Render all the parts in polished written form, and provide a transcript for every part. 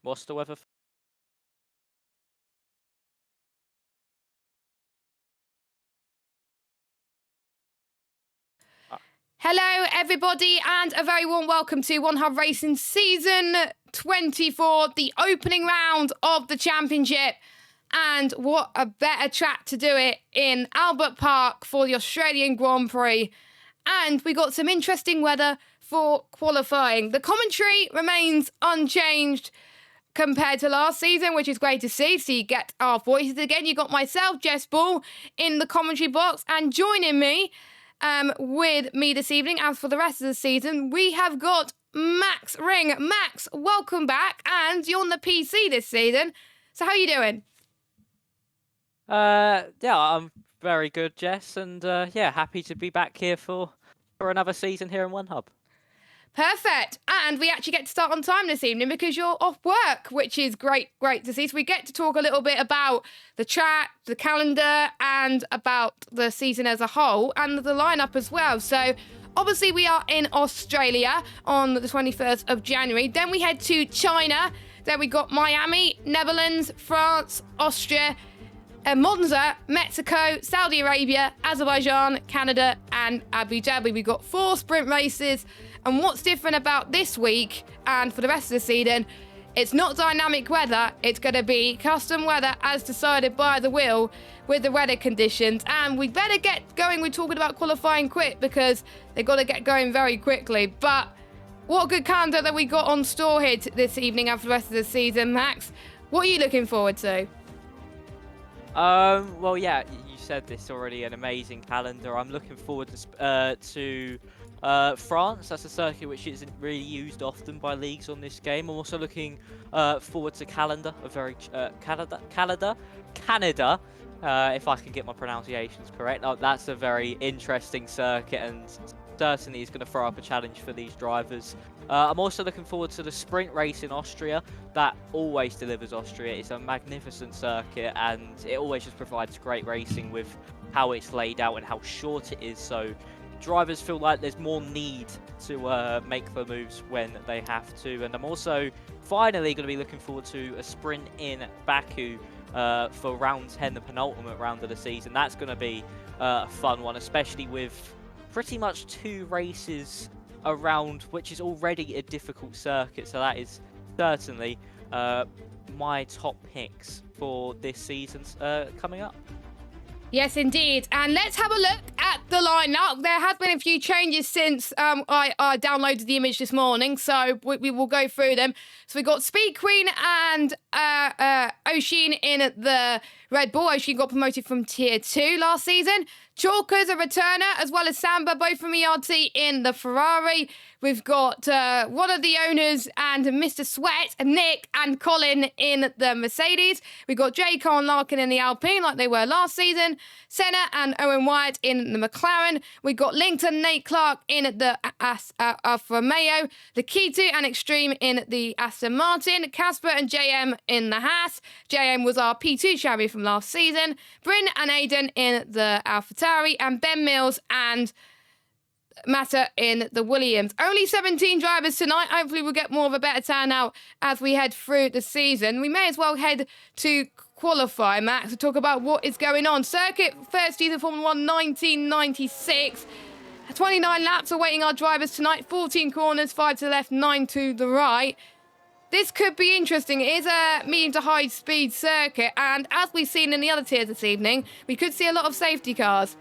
What's the weather? Hello, everybody, and a very warm welcome to One Hub Racing Season 24, the opening round of the championship. And what a better track to do it in Albert Park for the Australian Grand Prix. And we got some interesting weather for qualifying. The commentary remains unchanged compared to last season, which is great to see. So you get our voices again. You got myself, Jess Ball, in the commentary box, and joining me with me this evening, as for the rest of the season, we have got Max Ring. Max, welcome back, and you're on the PC this season. So how are you doing? Yeah, I'm very good, Jess, and yeah, happy to be back here for another season here in One Hub. Perfect. And we actually get to start on time this evening because you're off work, which is great to see. So we get to talk a little bit about the track, the calendar, and about the season as a whole, and the lineup as well. So obviously we are in Australia on the 21st of January. Then we head to China. Then we got Miami, Netherlands, France, Austria, Monza, Mexico, Saudi Arabia, Azerbaijan, Canada, and Abu Dhabi. We've got 4 sprint races. And what's different about this week and for the rest of the season, it's not dynamic weather, it's going to be custom weather as decided by the wheel with the weather conditions. And we better get going. We're talking about qualifying quick because they've got to get going very quickly. But what a good calendar that we got on store here this evening and for the rest of the season. Max, what are you looking forward to? Well, yeah, you said this already, an amazing calendar. I'm looking forward to France. That's a circuit which isn't really used often by leagues on this game. I'm also looking forward to Canada, Canada, if I can get my pronunciations correct. That's a very interesting circuit and certainly is going to throw up a challenge for these drivers. I'm also looking forward to the sprint race in Austria. That always delivers Austria. It's a magnificent circuit and it always just provides great racing with how it's laid out and how short it is. So drivers feel like there's more need to make the moves when they have to. And I'm also finally going to be looking forward to a sprint in Baku for round 10, the penultimate round of the season. That's going to be a fun one, especially with pretty much 2 races around, which is already a difficult circuit. So that is certainly my top picks for this season coming up. Yes, indeed. And let's have a look at the lineup. There has been a few changes since I downloaded the image this morning, so we will go through them. So we got Speed Queen and Oshin in the Red Bull. Oshin got promoted from Tier 2 last season. Chalker's a returner, as well as Samba, both from ERT in the Ferrari. We've got one of the owners and Mr. Sweat, Nick and Colin in the Mercedes. We've got Jayco and Larkin in the Alpine, like they were last season. Senna and Owen Wyatt in the McLaren. We've got Lincoln, Nate Clark in the Alfa Romeo. The Key2 and Extreme in the Aston Martin. Casper and JM in the Haas. JM was our P2 champion from last season. Bryn and Aidan in the AlphaTauri. And Ben Mills and Matter in the Williams. Only 17 drivers tonight. Hopefully we'll get more of a better turnout as we head through the season. We may as well head to qualify, Max, to talk about what is going on. Circuit first season Formula 1 1996. 29 laps awaiting our drivers tonight. 14 corners, 5 to the left, 9 to the right. This could be interesting. It is a medium to high speed circuit, and as we've seen in the other tiers this evening, we could see a lot of safety cars.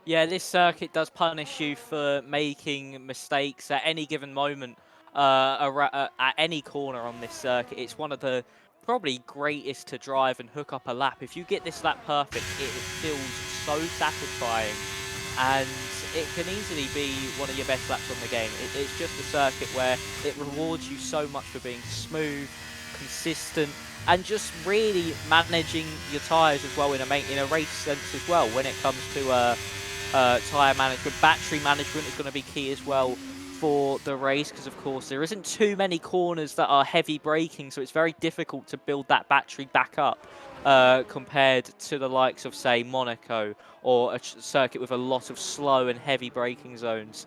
Yeah, this circuit does punish you for making mistakes at any given moment at any corner on this circuit. It's one of the probably greatest to drive and hook up a lap. If you get this lap perfect, it feels so satisfying, and it can easily be one of your best laps on the game. It's just a circuit where it rewards you so much for being smooth, consistent, and just really managing your tyres as well in a race sense as well. When it comes to tyre management, battery management is going to be key as well for the race, because of course there isn't too many corners that are heavy braking, so it's very difficult to build that battery back up compared to the likes of, say, Monaco or a circuit with a lot of slow and heavy braking zones.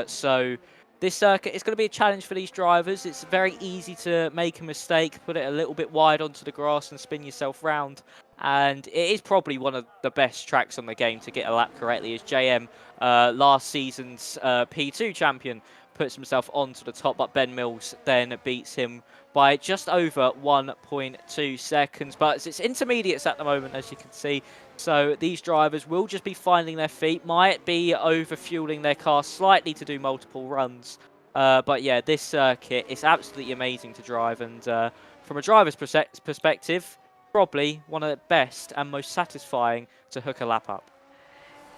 So this circuit is going to be a challenge for these drivers. It's very easy to make a mistake, put it a little bit wide onto the grass and spin yourself round. And it is probably one of the best tracks on the game to get a lap correctly, as JM, last season's P2 champion, puts himself onto the top, but Ben Mills then beats him by just over 1.2 seconds. But it's intermediates at the moment, as you can see. So these drivers will just be finding their feet, might be over-fueling their car slightly to do multiple runs. But yeah, this circuit is absolutely amazing to drive. And from a driver's perspective, probably one of the best and most satisfying to hook a lap up.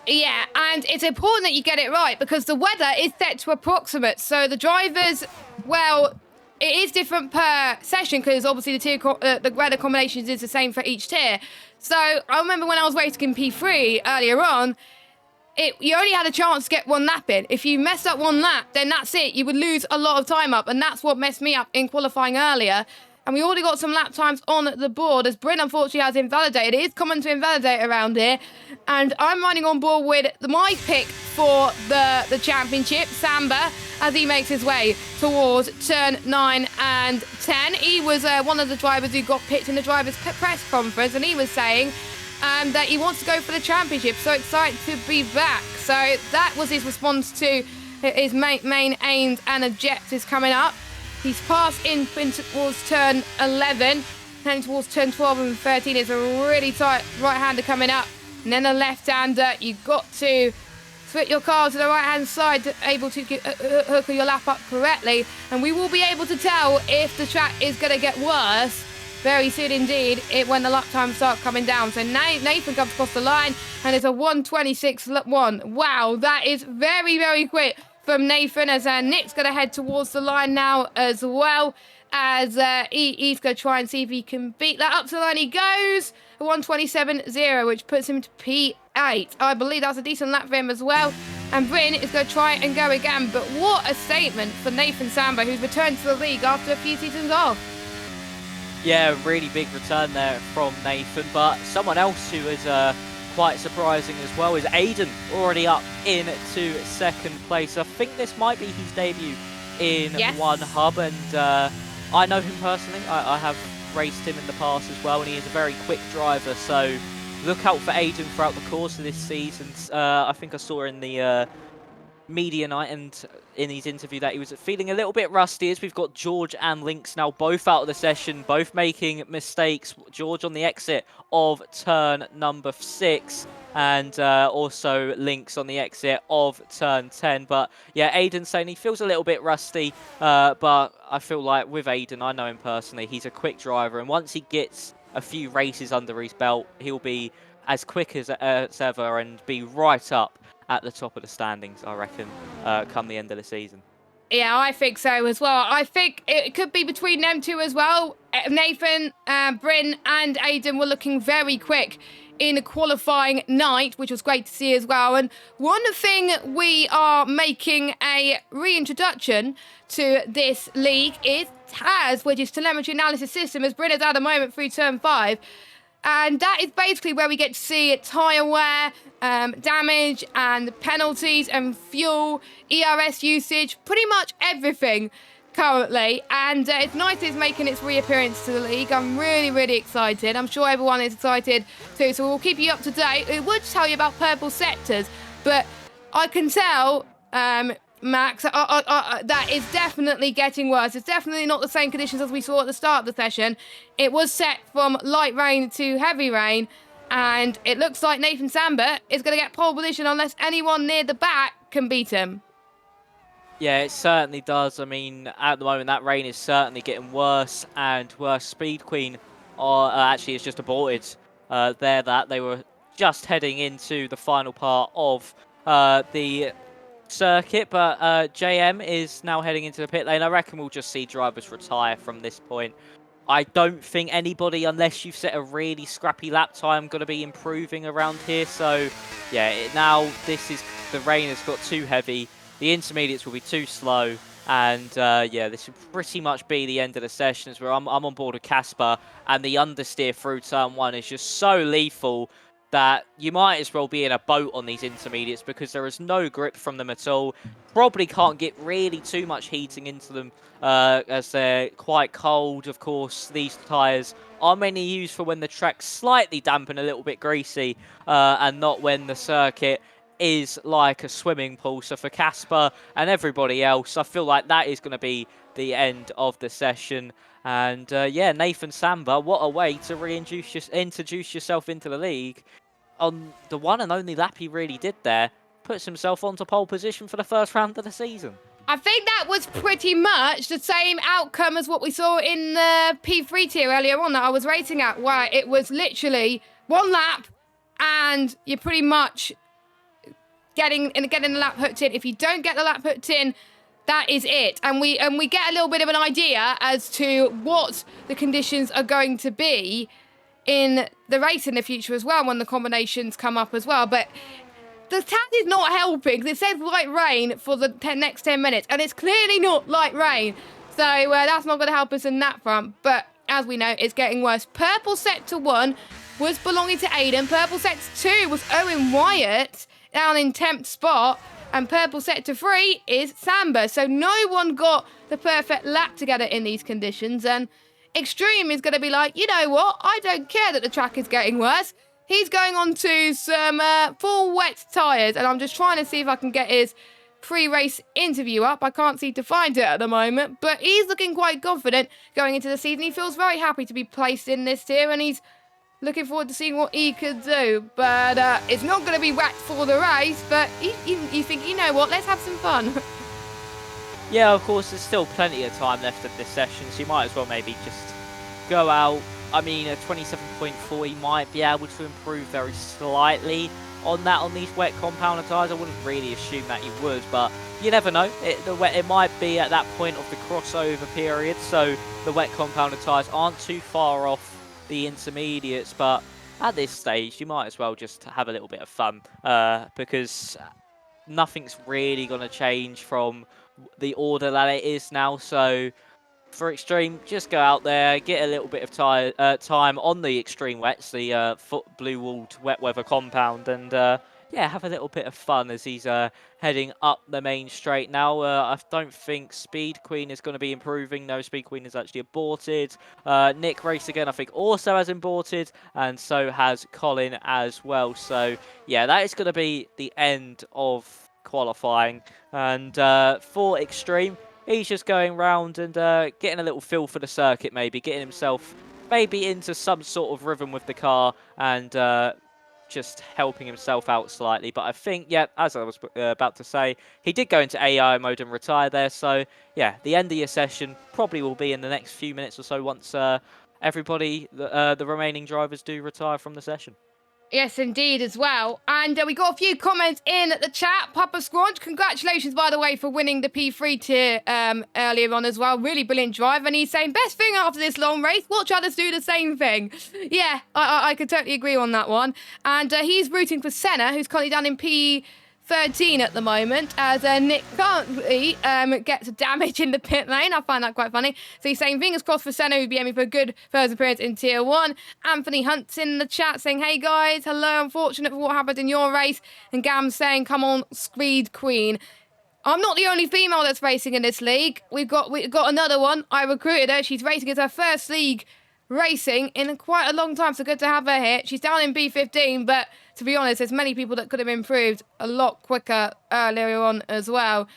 Yeah, and it's important that you get it right because the weather is set to approximate. So the drivers, well, it is different per session because obviously the weather combinations is the same for each tier. So I remember when I was racing in P3 earlier on, you only had a chance to get one lap in. If you messed up one lap, then that's it. You would lose a lot of time up, and that's what messed me up in qualifying earlier. And we already got some lap times on the board, as Bryn unfortunately has invalidated. It is common to invalidate around here. And I'm running on board with my pick for the championship, Samba, as he makes his way towards turn 9 and 10. He was one of the drivers who got picked in the drivers' press conference, and he was saying that he wants to go for the championship. So excited to be back. So that was his response to his main aims and objectives coming up. He's passed in towards turn 11, heading towards turn 12 and 13. It's a really tight right-hander coming up. And then a left-hander. You've got to switch your car to the right-hand side to able to hook your lap up correctly. And we will be able to tell if the track is going to get worse very soon indeed when the lap times start coming down. So Nathan comes across the line and it's a 1:26.1. Wow, that is very, very quick from Nathan, as Nick's going to head towards the line now as well, as he's going to try and see if he can beat that. Up to the line he goes, 1:27.0, which puts him to P8. I believe that's a decent lap for him as well. And Bryn is going to try and go again. But what a statement for Nathan Samba, who's returned to the league after a few seasons off. Yeah, really big return there from Nathan. But someone else who is quite surprising as well is Aiden, already up into second place. I think this might be his debut in one hub, and I know him personally. I have raced him in the past as well, and he is a very quick driver, so look out for Aiden throughout the course of this season. I think I saw in the media night and in his interview that he was feeling a little bit rusty, as we've got George and Lynx now both out of the session, both making mistakes. George on the exit of turn number 6 and also Lynx on the exit of turn 10. But yeah, Aiden saying he feels a little bit rusty, but I feel like with Aiden, I know him personally, he's a quick driver, and once he gets a few races under his belt, he'll be as quick as ever and be right up at the top of the standings, I reckon, come the end of the season. Yeah, I think so as well. I think it could be between them two as well. Nathan, Bryn and Aiden were looking very quick in the qualifying night, which was great to see as well. And one thing we are making a reintroduction to this league is TAS, which is Telemetry Analysis System, as Bryn is at the moment through turn 5. And that is basically where we get to see tyre wear, damage and penalties and fuel, ERS usage, pretty much everything currently. And it's nice it's making its reappearance to the league. I'm really, really excited. I'm sure everyone is excited too, so we'll keep you up to date. It would tell you about purple sectors, but I can tell, Max, that is definitely getting worse. It's definitely not the same conditions as we saw at the start of the session. It was set from light rain to heavy rain, and it looks like Nathan Samba is going to get pole position unless anyone near the back can beat him. Yeah, it certainly does. I mean, at the moment, that rain is certainly getting worse and worse. Speed Queen actually is just aborted there. That they were just heading into the final part of the circuit, but JM is now heading into the pit lane. I reckon we'll just see drivers retire from this point. I don't think anybody, unless you've set a really scrappy lap time, going to be improving around here. So yeah, now the rain has got too heavy. The intermediates will be too slow. And yeah, this will pretty much be the end of the sessions, where I'm on board with Casper, and the understeer through turn 1 is just so lethal. that you might as well be in a boat on these intermediates because there is no grip from them at all. Probably can't get really too much heating into them as they're quite cold. Of course, these tyres are mainly used for when the track's slightly damp and a little bit greasy and not when the circuit is like a swimming pool. So for Casper and everybody else, I feel like that is going to be the end of the session. And yeah, Nathan Samba, what a way to introduce yourself into the league. On the one and only lap he really did there, puts himself onto pole position for the first round of the season. I think that was pretty much the same outcome as what we saw in the P3 tier earlier on that I was rating at, where it was literally one lap and you're pretty much getting the lap hooked in. If you don't get the lap hooked in, that is it. And we get a little bit of an idea as to what the conditions are going to be in the race in the future as well when the combinations come up as well. But the tag is not helping. It says light rain for the next 10 minutes, and it's clearly not light rain. So that's not going to help us in that front. But as we know, it's getting worse. Purple sector 1 was belonging to Aiden. Purple sector 2 was Owen Wyatt down in 10th spot. And purple sector 3 is Samba. So no one got the perfect lap together in these conditions. And Extreme is going to be like, you know what? I don't care that the track is getting worse. He's going on to some full wet tyres. And I'm just trying to see if I can get his pre-race interview up. I can't seem to find it at the moment. But he's looking quite confident going into the season. He feels very happy to be placed in this tier. And he's looking forward to seeing what he could do. But it's not going to be wet for the race. But you think, you know what? Let's have some fun. Yeah, of course, there's still plenty of time left of this session, so you might as well maybe just go out. I mean, a 27.4, he might be able to improve very slightly on that on these wet compounder tyres. I wouldn't really assume that he would, but you never know. It might be at that point of the crossover period, so the wet compounder tyres aren't too far off the intermediates, but at this stage, you might as well just have a little bit of fun because nothing's really going to change from the order that it is now. So for Extreme, just go out there, get a little bit of time on the Extreme Wets, the blue-walled wet weather compound, and yeah, have a little bit of fun as he's heading up the main straight now. I don't think Speed Queen is going to be improving. No, Speed Queen is actually aborted. Nick Race again, I think, also has aborted, and so has Colin as well. So yeah, that is going to be the end of qualifying. And for Extreme, he's just going round and getting a little feel for the circuit, maybe getting himself maybe into some sort of rhythm with the car and just helping himself out slightly. But I think, yeah, as I was about to say, he did go into AI mode and retire there. So yeah, the end of your session probably will be in the next few minutes or so once everybody, the remaining drivers do retire from the session. Yes, indeed, as well. And we got a few comments in the chat. Papa Squanch, congratulations, by the way, for winning the P3 tier earlier on as well. Really brilliant drive. And he's saying, best thing after this long race, watch others do the same thing. Yeah, I could totally agree on that one. And he's rooting for Senna, who's currently down in P13 at the moment, as Nick currently gets damage in the pit lane. I find that quite funny. So he's saying, fingers crossed for Senna, who'd be aiming for a good first appearance in Tier 1. Anthony Hunt's in the chat saying, hey guys, hello, unfortunate for what happened in your race. And Gam's saying, come on, Speed Queen. I'm not the only female that's racing in this league. We've got another one. I recruited her. She's racing as her first league racing in quite a long time, so good to have her here. She's down in B15, but to be honest, there's many people that could have improved a lot quicker earlier on as well.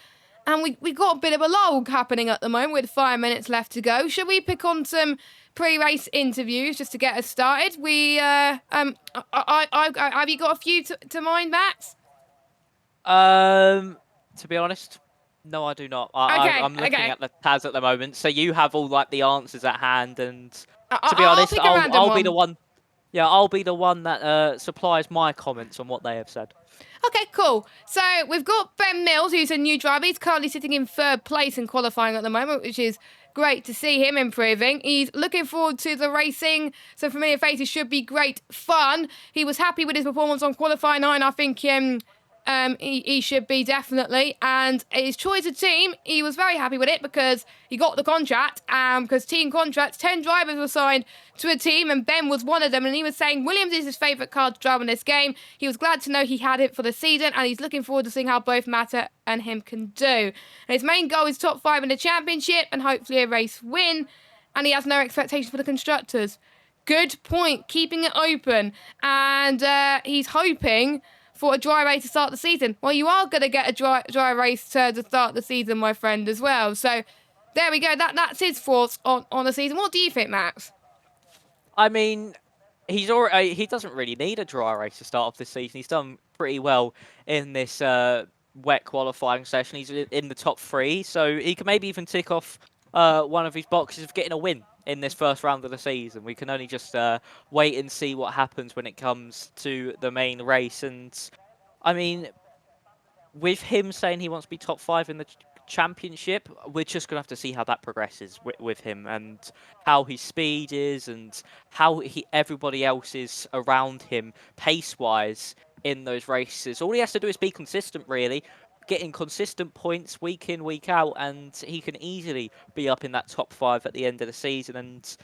And we got a bit of a lull happening at the moment with 5 minutes left to go. Should we pick on some pre-race interviews just to get us started? Have you got a few to mind, Max? To be honest, no, I do not. I'm looking at the Taz at the moment, so you have all like the answers at hand, and to be honest, I'll be the one. Yeah, I'll be the one that supplies my comments on what they have said. Okay, cool. So we've got Ben Mills, who's a new driver. He's currently sitting in 3rd place in qualifying at the moment, which is great to see him improving. He's looking forward to the racing. So Familiar Faces should be great fun. He was happy with his performance on qualifying 9. I think he should be definitely. And his choice of team, he was very happy with it because he got the contract. Because team contracts, 10 drivers were signed to a team, and Ben was one of them. And he was saying Williams is his favourite car to drive in this game. He was glad to know he had it for the season, and he's looking forward to seeing how both Mata and him can do. And his main goal is top 5 in the championship and hopefully a race win. And he has no expectation for the constructors. Good point, keeping it open. And he's hoping for a dry race to start the season. Well, you are going to get a dry race to start the season, my friend, as well. So there we go. That's his thoughts on the season. What do you think, Max? I mean, he doesn't really need a dry race to start off this season. He's done pretty well in this wet qualifying session. He's in the top 3, so he can maybe even tick off one of his boxes of getting a win in this first round of the season. We can only just wait and see what happens when it comes to the main race. And I mean, with him saying he wants to be top 5 in the championship, we're just gonna have to see how that progresses with him, and how his speed is, and how everybody else is around him pace wise in those races. All he has to do is be consistent, really, getting consistent points week in, week out, and he can easily be up in that top 5 at the end of the season. And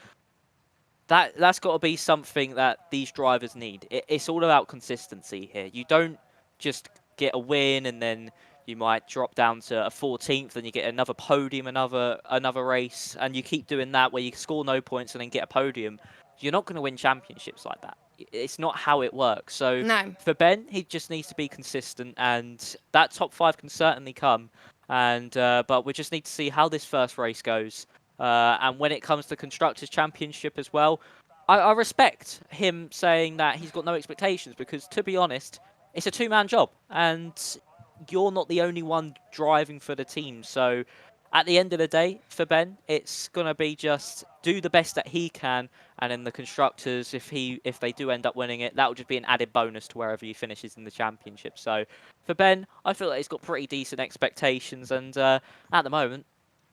that's got to be something that these drivers need. It's all about consistency here. You don't just get a win and then you might drop down to a 14th and you get another podium, another race, and you keep doing that where you score no points and then get a podium. You're not going to win championships like that. It's not how it works. So No. for Ben, he just needs to be consistent, and that top 5 can certainly come. And but we just need to see how this first race goes. And when it comes to Constructors' Championship as well, I respect him saying that he's got no expectations, because, to be honest, it's a 2-man job, and you're not the only one driving for the team. So at the end of the day, for Ben, it's going to be just do the best that he can, and in the Constructors, if they do end up winning it, that will just be an added bonus to wherever he finishes in the championship. So for Ben, I feel like he's got pretty decent expectations, and at the moment,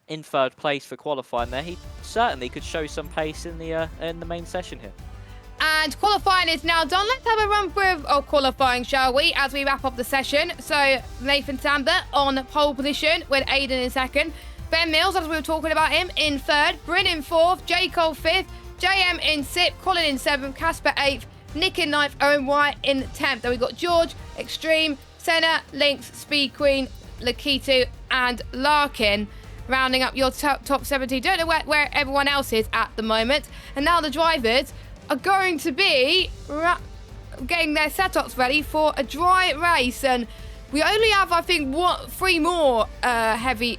in 3rd place for qualifying there, he certainly could show some pace in the main session here. And qualifying is now done. Let's have a run through of qualifying, shall we, as we wrap up the session. So Nathan Sander on pole position with Aiden in 2nd. Ben Mills, as we were talking about him, in 3rd. Bryn in 4th. J. Cole 5th. JM in 6th. Colin in 7th. Casper 8th. Nick in 9th. Owen White in 10th. Then we've got George, Extreme, Senna, Lynx, Speed Queen, Lakitu and Larkin, rounding up your top 70. Don't know where everyone else is at the moment. And now the drivers are going to be getting their setups ready for a dry race. And we only have, I think, 3 more heavy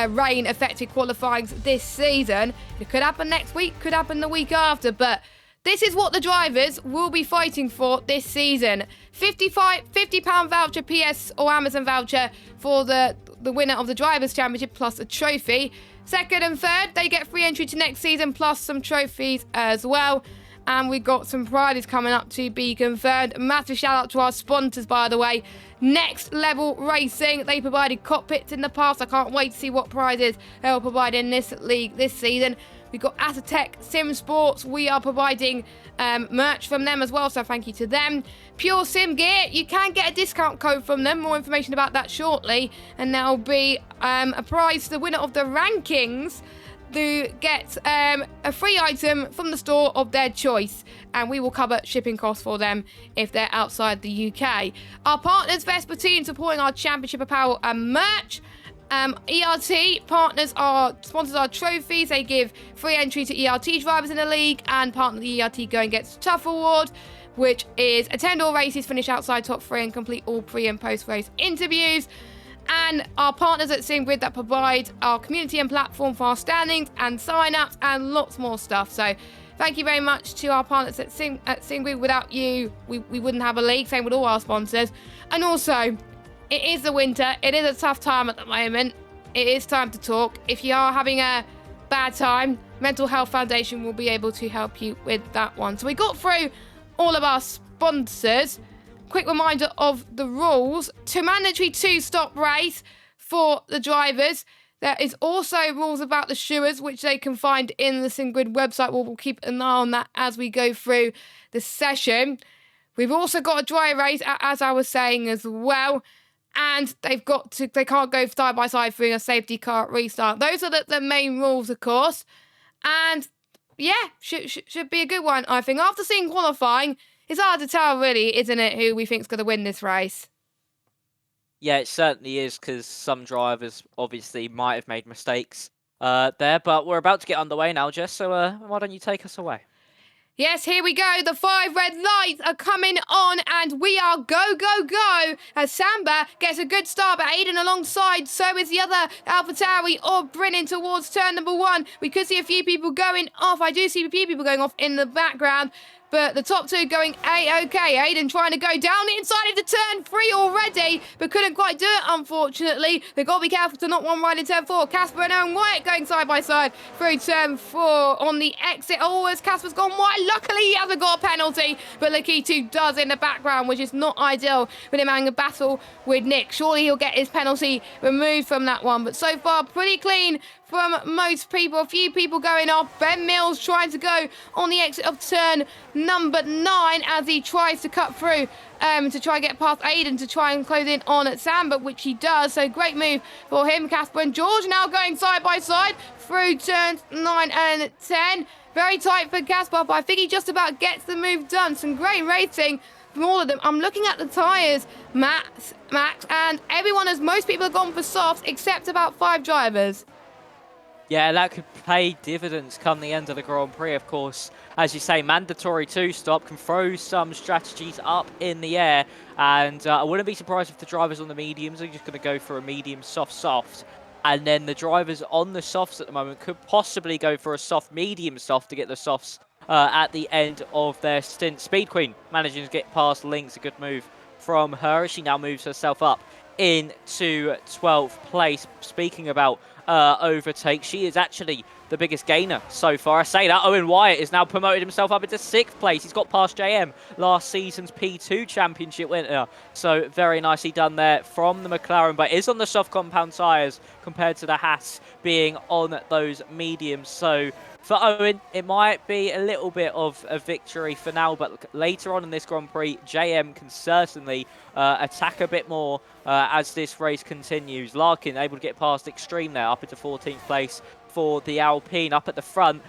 rain-affected qualifyings this season. It could happen next week, could happen the week after, but this is what the drivers will be fighting for this season. £50 voucher, PS or Amazon voucher for the winner of the Drivers' Championship, plus a trophy. 2nd and 3rd, they get free entry to next season, plus some trophies as well. And we've got some prizes coming up to be confirmed. Massive shout out to our sponsors, by the way. Next Level Racing. They provided cockpits in the past. I can't wait to see what prizes they'll provide in this league this season. We've got Atatech Sim Sports. We are providing merch from them as well, so thank you to them. Pure Sim Gear. You can get a discount code from them. More information about that shortly. And there'll be a prize to the winner of the rankings to get a free item from the store of their choice, and we will cover shipping costs for them if they're outside the UK. Our partners, Vespertine, supporting our championship apparel and merch. ERT partners sponsors our trophies. They give free entry to ERT drivers in the league, and partner the ERT Go and Get Tough Award, which is attend all races, finish outside top 3, and complete all pre and post race interviews. And our partners at SimGrid that provide our community and platform for our standings and sign-ups and lots more stuff. So thank you very much to our partners at SimGrid. Without you, we wouldn't have a league. Same with all our sponsors. And also, it is the winter. It is a tough time at the moment. It is time to talk. If you are having a bad time, Mental Health Foundation will be able to help you with that one. So we got through all of our sponsors. Quick reminder of the rules. To mandatory 2-stop race for the drivers. There is also rules about the stewards, which they can find in the SimGrid website. We'll keep an eye on that as we go through the session. We've also got a dry race, as I was saying as well. And they can't go side by side through a safety car restart. Those are the main rules, of course. And yeah, should be a good one, I think. After seeing qualifying, it's hard to tell, really, isn't it, who we think's going to win this race? Yeah, it certainly is, because some drivers obviously might have made mistakes there. But we're about to get underway now, Jess, so why don't you take us away? Yes, here we go. The 5 red lights are coming on, and we are go, go, go. As Samba gets a good start, but Aiden alongside. So is the other AlphaTauri or Brennan towards turn number 1. We could see a few people going off. I do see a few people going off in the background. But the top 2 going A-OK. Aiden trying to go down the inside into turn 3 already, but couldn't quite do it, unfortunately. They've got to be careful to not one right in turn 4. Casper and Owen Wyatt going side by side through turn 4 on the exit. Oh, as Casper's gone wide. Luckily, he hasn't got a penalty, but Lakitu does in the background, which is not ideal with him having a battle with Nick. Surely he'll get his penalty removed from that one. But so far, pretty clean from most people. A few people going off. Ben Mills trying to go on the exit of turn number 9 as he tries to cut through to try and get past Aiden to try and close in on Samba, which he does. So great move for him. Casper and George now going side by side through turns 9 and 10. Very tight for Casper, but I think he just about gets the move done. Some great racing from all of them. I'm looking at the tyres, Max, and everyone, as most people have gone for softs, except about 5 drivers. Yeah, that could pay dividends come the end of the Grand Prix, of course. As you say, mandatory 2-stop can throw some strategies up in the air. And I wouldn't be surprised if the drivers on the mediums are just going to go for a medium, soft. And then the drivers on the softs at the moment could possibly go for a soft, medium soft to get the softs at the end of their stint. Speed Queen managing to get past Lynx, a good move from her. She now moves herself up into 12th place. Speaking about overtake, she is actually the biggest gainer so far. I say that, Owen Wyatt is now promoted himself up into 6th place. He's got past JM, last season's P2 championship winner. So very nicely done there from the McLaren, but is on the soft compound tyres compared to the Haas being on those mediums. So for Owen, it might be a little bit of a victory for now, but later on in this Grand Prix, JM can certainly attack a bit more as this race continues. Larkin able to get past Extreme there, up into 14th place for the Alpine. Up at the front,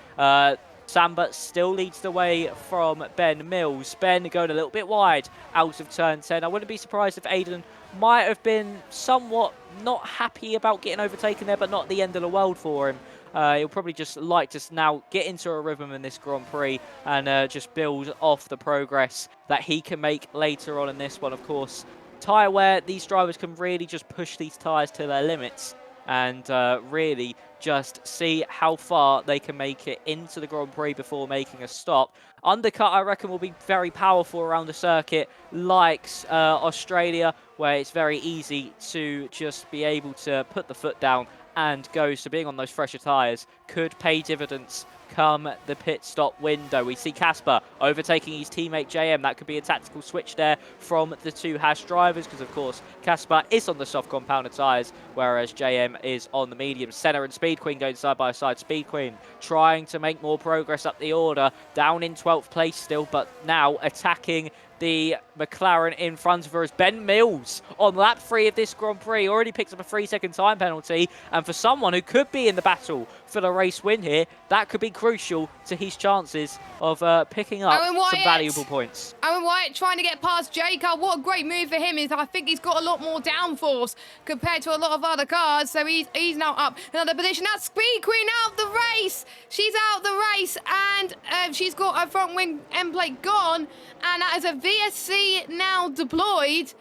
Samba still leads the way from Ben Mills. Ben going a little bit wide out of turn 10. I wouldn't be surprised if Aiden might have been somewhat not happy about getting overtaken there, but not the end of the world for him. He'll probably just like to now get into a rhythm in this Grand Prix and just build off the progress that he can make later on in this one, of course. Tyre wear, these drivers can really just push these tyres to their limits and really just see how far they can make it into the Grand Prix before making a stop. Undercut, I reckon, will be very powerful around a circuit like Australia, where it's very easy to just be able to put the foot down and go. So being on those fresher tyres could pay dividends come the pit stop window. We see Casper overtaking his teammate JM. That could be a tactical switch there from the 2 Haas drivers, because of course Casper is on the soft compounded tyres, whereas JM is on the medium. Senna and Speed Queen going side by side. Speed Queen trying to make more progress up the order, down in 12th place still, but now attacking the McLaren in front of her as Ben Mills on lap 3 of this Grand Prix already picks up a 3-second time penalty, and for someone who could be in the battle for the race win here, that could be crucial to his chances of picking up some valuable points. Owen Wyatt trying to get past J-Car. What a great move for him. I think he's got a lot more downforce compared to a lot of other cars, so he's now up another position. That's Speed Queen out of the race. She's out of the race, and she's got her front wing end plate gone, and that is a VSC now deployed.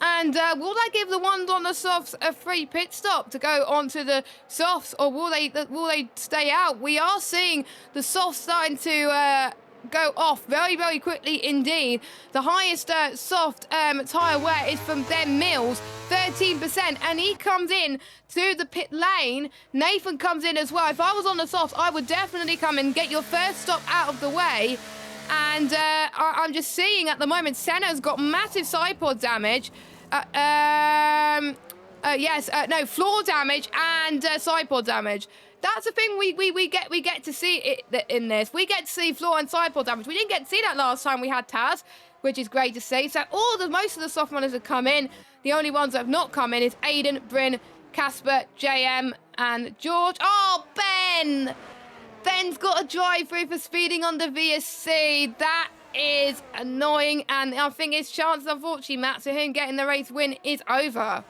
And will that give the ones on the softs a free pit stop to go onto the softs, or will they stay out? We are seeing the softs starting to go off very, very quickly indeed. The highest soft tyre wear is from Ben Mills, 13%, and he comes in to the pit lane. Nathan comes in as well. If I was on the softs, I would definitely come and get your first stop out of the way. And I'm just seeing at the moment, Senna's got massive side pod damage. No, floor damage and side pod damage. That's the thing we get to see it in this. We get to see floor and side pod damage. We didn't get to see that last time we had Taz, which is great to see. So most of the soft runners have come in. The only ones that have not come in is Aiden, Bryn, Casper, JM, and George. Oh, Ben! Ben's got a drive-through for speeding on the VSC. That is annoying, and I think his chance, unfortunately, Matt, to him getting the race win is over.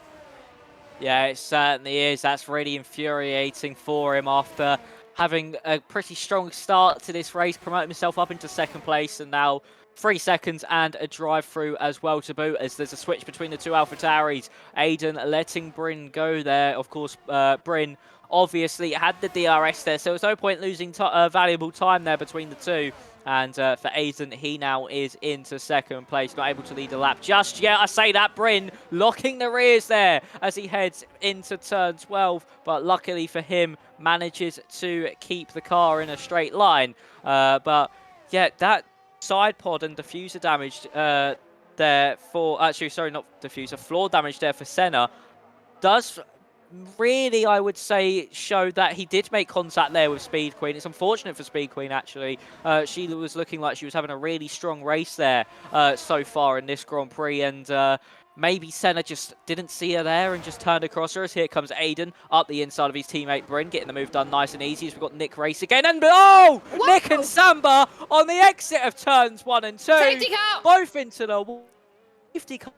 Yeah, it certainly is. That's really infuriating for him after having a pretty strong start to this race, promoting himself up into second place, and now 3 seconds and a drive-through as well to boot, as there's a switch between the two AlphaTauris. Aiden letting Bryn go there. Of course, Bryn obviously had the DRS there, so there's no point losing valuable time there between the two. And for Aiden, he now is into second place, not able to lead a lap just yet. I say that, Bryn locking the rears there as he heads into turn 12, but luckily for him, manages to keep the car in a straight line. But yeah, that side pod and diffuser damage there for, actually, sorry, not diffuser, floor damage there for Senna does really, I would say, show that he did make contact there with Speed Queen. It's unfortunate for Speed Queen, actually. She was looking like she was having a really strong race there so far in this Grand Prix, and maybe Senna just didn't see her there and just turned across her. As here comes Aiden up the inside of his teammate Bryn, getting the move done nice and easy. As we've got Nick race again, and oh! Whoa! Nick and Samba on the exit of turns 1 and 2. Safety car! Both into the wall. Safety car.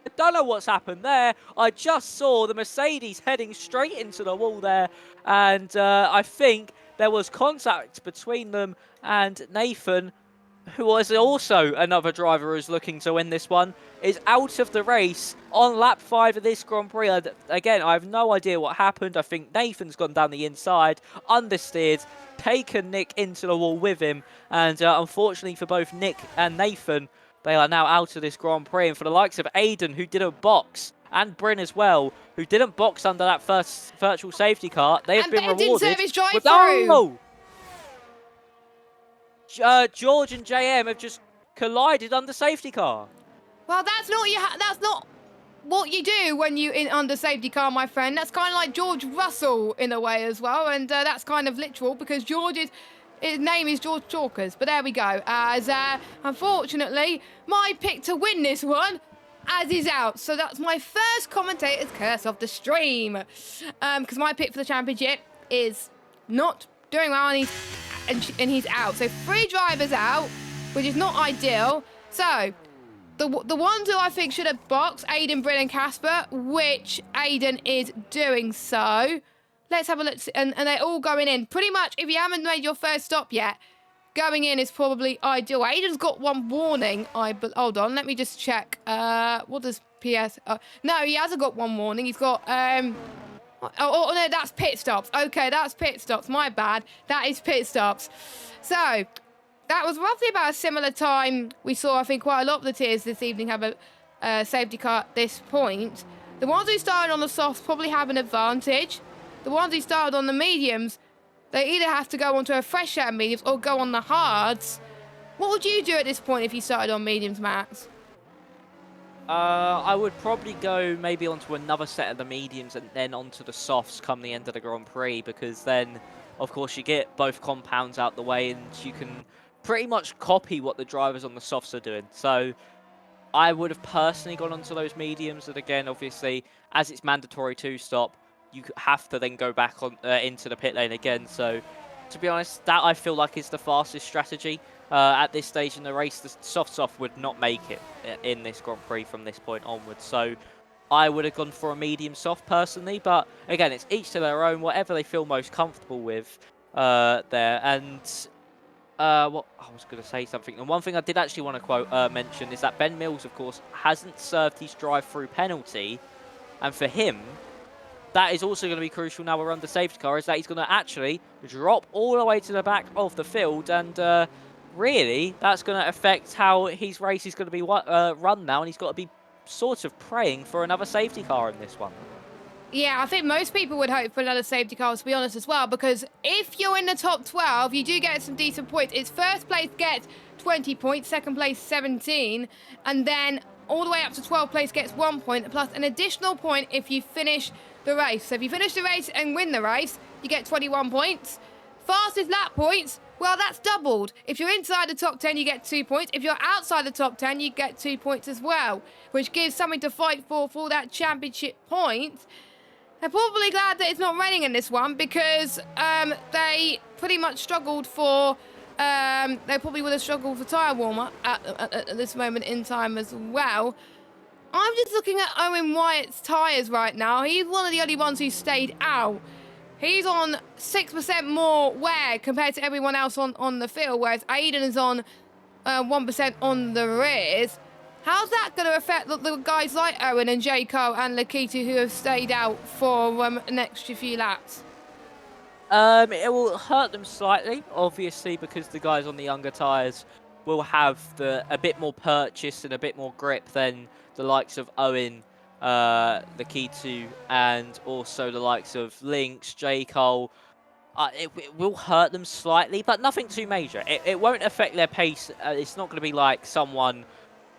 I don't know what's happened there. I just saw the Mercedes heading straight into the wall there, and I think there was contact between them, and Nathan, who was also another driver who's looking to win this one, is out of the race on lap 5 of this Grand Prix. Again, I have no idea what happened. I think Nathan's gone down the inside, understeered, taken Nick into the wall with him, and unfortunately for both Nick and Nathan, they are now out of this Grand Prix. And for the likes of Aiden, who didn't box, and Bryn as well, who didn't box under that first virtual safety car, they have been rewarded with... Oh! George and JM have just collided under safety car. Well, that's not what you do when you under safety car, my friend. That's kind of like George Russell in a way as well, and that's kind of literal because his name is George Chalkers, but there we go. As unfortunately, my pick to win this one, as is out. So that's my first commentator's curse of the stream, because my pick for the championship is not doing well, and he's out. So 3 drivers out, which is not ideal. So the ones who I think should have boxed, Aiden, Bryn, and Casper, which Aiden is doing so. Let's have a look, and they're all going in. Pretty much, if you haven't made your first stop yet, going in is probably ideal. Aiden's got 1 warning. Hold on, let me just check. What does PS... no, he hasn't got 1 warning. He's got... Oh, no, that's pit stops. Okay, that's pit stops. My bad. That is pit stops. So, that was roughly about a similar time. We saw, I think, quite a lot of the tiers this evening have a safety car at this point. The ones who started on the softs probably have an advantage. The ones who started on the mediums, they either have to go onto a fresh set of mediums or go on the hards. What would you do at this point if you started on mediums, Max? I would probably go maybe onto another set of the mediums and then onto the softs come the end of the Grand Prix, because then, of course, you get both compounds out the way and you can pretty much copy what the drivers on the softs are doing. So I would have personally gone onto those mediums, and again, obviously, as it's mandatory to stop, you have to then go back on into the pit lane again. So, to be honest, that I feel like is the fastest strategy at this stage in the race. The soft would not make it in this Grand Prix from this point onwards. So, I would have gone for a medium soft personally. But again, it's each to their own, whatever they feel most comfortable with there. And what I was going to say something. And one thing I did actually want to mention is that Ben Mills, of course, hasn't served his drive-through penalty, and for him, that is also going to be crucial now we're under safety car, is that he's going to actually drop all the way to the back of the field, and really that's going to affect how his race is going to be run now, and he's got to be sort of praying for another safety car in this one. Yeah, I think most people would hope for another safety car, to be honest, as well, because if you're in the top 12, you do get some decent points. It's first place gets 20 points, second place 17, and then all the way up to 12th place gets 1 point, plus an additional point if you finish the race. So if you finish the race and win the race, you get 21 points. Fastest lap points, well, that's doubled. If you're inside the top 10, you get 2 points. If you're outside the top 10, you get 2 points as well, which gives something to fight for that championship point. They're probably glad that it's not raining in this one, because they pretty much struggled for... they probably would have struggled for tyre warmer at this moment in time as well. I'm just looking at Owen Wyatt's tyres right now. He's one of the only ones who stayed out. He's on 6% more wear compared to everyone else on the field, whereas Aiden is on 1% on the rears. How's that going to affect the guys like Owen and Jaco and Lakita who have stayed out for an extra few laps? It will hurt them slightly, obviously, because the guys on the younger tyres will have a bit more purchase and a bit more grip than the likes of Owen, Lakitu, and also the likes of Lynx, J. Cole. It will hurt them slightly, but nothing too major. It won't affect their pace. It's not going to be like someone...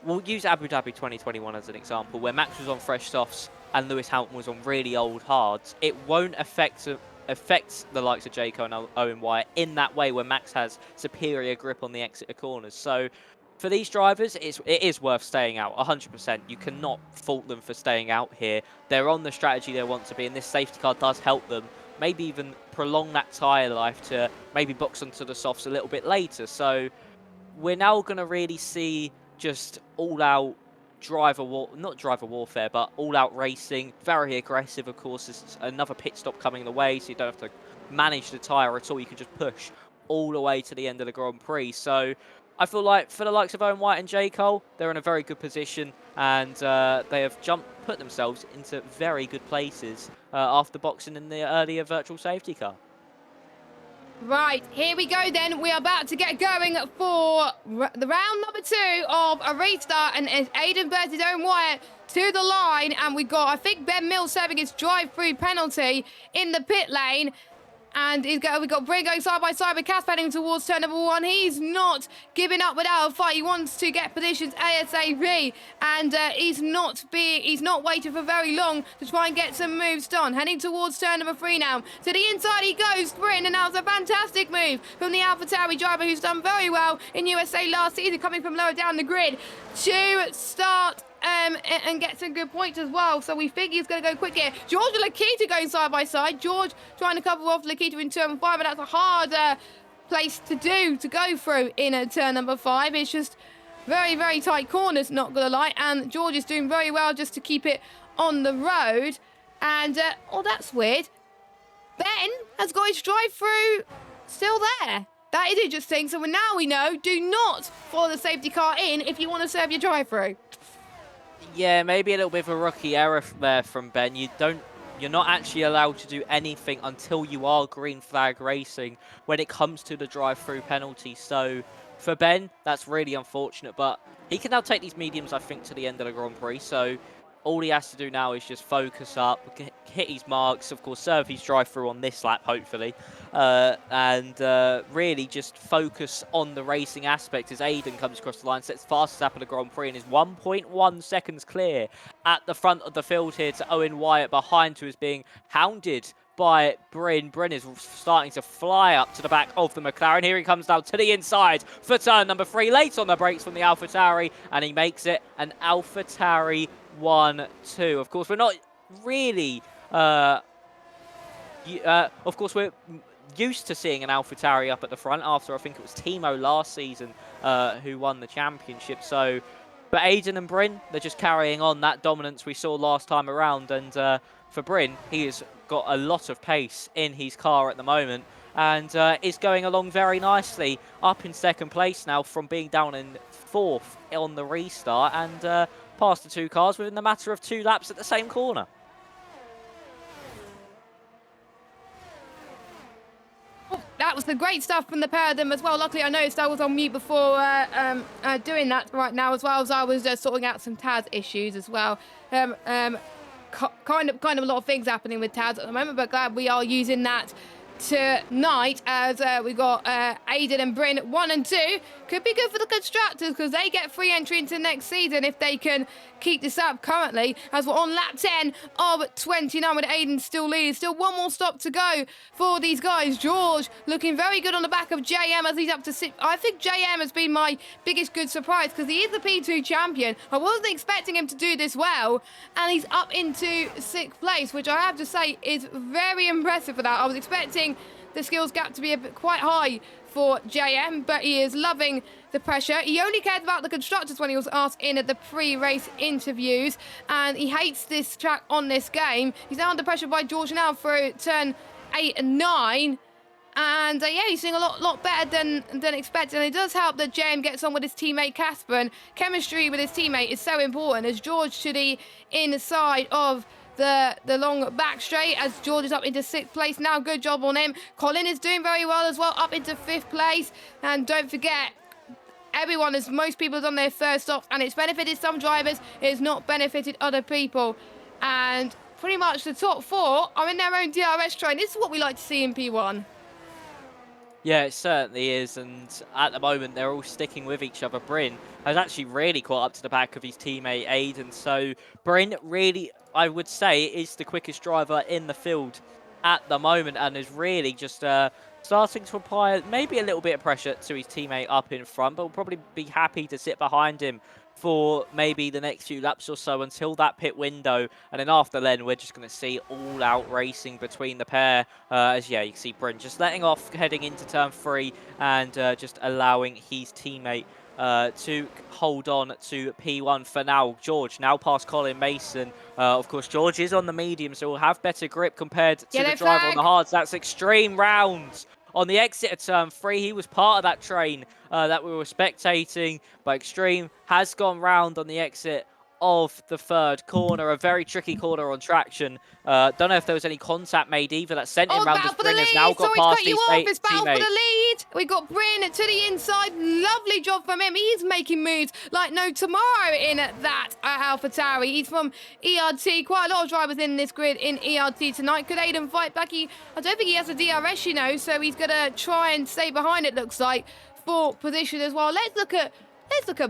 We'll use Abu Dhabi 2021 as an example, where Max was on fresh softs and Lewis Hamilton was on really old hards. It won't affect the likes of Jaco and Owen Wyatt in that way, where Max has superior grip on the exit of corners. So for these drivers, it is worth staying out 100%. You cannot fault them for staying out here. They're on the strategy they want to be, and this safety car does help them maybe even prolong that tyre life to maybe box onto the softs a little bit later. So we're now going to really see just all-out not driver warfare, but all-out racing, very aggressive. Of course, there's another pit stop coming the way, so you don't have to manage the tyre at all. You can just push all the way to the end of the Grand Prix. So I feel like for the likes of Owen Wyatt and J. Cole, they're in a very good position, and they have put themselves into very good places after boxing in the earlier virtual safety car. Right, here we go then. We are about to get going for the round number 2 of a restart, and it's Aiden versus Owen Wyatt to the line, and we got, I think, Ben Mills serving his drive-through penalty in the pit lane. And we got Bray going side by side with Cass heading towards turn number 1. He's not giving up without a fight. He wants to get positions ASAP, and he's not waiting for very long to try and get some moves done. Heading towards turn number 3 now. To the inside he goes, sprinting, and that was a fantastic move from the AlphaTauri driver, who's done very well in USA last season, coming from lower down the grid to start and get some good points as well. So we think he's going to go quick here. George and Lakita going side by side. George trying to cover off Lakita in turn 5, but that's a hard place to go through in turn number 5. It's just very, very tight corners, not going to lie. And George is doing very well just to keep it on the road. And, oh, that's weird. Ben has got his drive-through still there. That is interesting. So now we know, do not follow the safety car in if you want to serve your drive-through. Yeah, maybe a little bit of a rookie error there from Ben. You're not actually allowed to do anything until you are green flag racing when it comes to the drive-through penalty. So for Ben, that's really unfortunate, but he can now take these mediums, I think, to the end of the Grand Prix. So all he has to do now is just focus up, hit his marks, of course, serve his drive-through on this lap, hopefully, and really just focus on the racing aspect as Aiden comes across the line, sets the fastest lap of the Grand Prix, and is 1.1 seconds clear at the front of the field here to Owen Wyatt, behind who is being hounded by Bryn. Bryn is starting to fly up to the back of the McLaren. Here he comes down to the inside for turn number 3. Late on the brakes from the AlphaTauri, and he makes it an AlphaTauri 1-2. Of course, we're not really... of course, we're used to seeing an AlphaTauri up at the front after, I think it was Timo last season who won the championship. So, but Aiden and Bryn, they're just carrying on that dominance we saw last time around. And for Bryn, he has got a lot of pace in his car at the moment, and is going along very nicely, up in second place now from being down in 4th on the restart, and past the 2 cars within the matter of 2 laps at the same corner. That was the great stuff from the pair of them as well. Luckily, I noticed I was on mute before doing that right now, as well as I was sorting out some Taz issues as well. Kind of a lot of things happening with Taz at the moment, but glad we are using that tonight, as we got Aiden and Bryn 1 and 2. Could be good for the constructors because they get free entry into next season if they can keep this up currently, as we're on lap 10 of 29 with Aiden still leading. Still one more stop to go for these guys. George looking very good on the back of JM as he's up to 6. I think JM has been my biggest good surprise because he is the P2 champion. I wasn't expecting him to do this well, and he's up into 6th place, which I have to say is very impressive for that. I was expecting the skills gap to be quite high for JM, but he is loving the pressure. He only cared about the constructors when he was asked in at the pre-race interviews, and he hates this track on this game. He's now under pressure by George now for turn 8 and 9. And yeah, he's doing a lot better than expected. And it does help that JM gets on with his teammate Casper. And chemistry with his teammate is so important, as George to the inside of the long back straight, as George is up into 6th place now. Good job on him. Colin is doing very well as well, up into 5th place. And don't forget, everyone, as most people have done their first stops, and it's benefited some drivers, it has not benefited other people. And pretty much the top 4 are in their own DRS train. This is what we like to see in P1. Yeah, it certainly is, and at the moment they're all sticking with each other. Bryn has actually really caught up to the back of his teammate Aiden, so Bryn really, I would say, is the quickest driver in the field at the moment, and is really just starting to apply maybe a little bit of pressure to his teammate up in front, but will probably be happy to sit behind him for maybe the next few laps or so until that pit window. And then after then, we're just going to see all-out racing between the pair. As, yeah, you can see Bryn just letting off heading into turn 3 and just allowing his teammate to hold on to P1 for now. George now past Colin Mason. Of course, George is on the medium, so will have better grip compared to the driver on the hards. That's Extreme Rounds. On the exit of turn 3, he was part of that train that we were spectating, but Extreme has gone round on the exit of the 3rd corner. A very tricky corner on traction. Don't know if there was any contact made either. That sent him round as Bryn has now got past his teammate. For the lead. We got Bryn to the inside. Lovely job from him. He's making moves like no tomorrow in that AlphaTauri. He's from ERT. Quite a lot of drivers in this grid in ERT tonight. Could Aiden fight back? I don't think he has a DRS, you know, so he's going to try and stay behind, it looks like, for position as well. Let's look at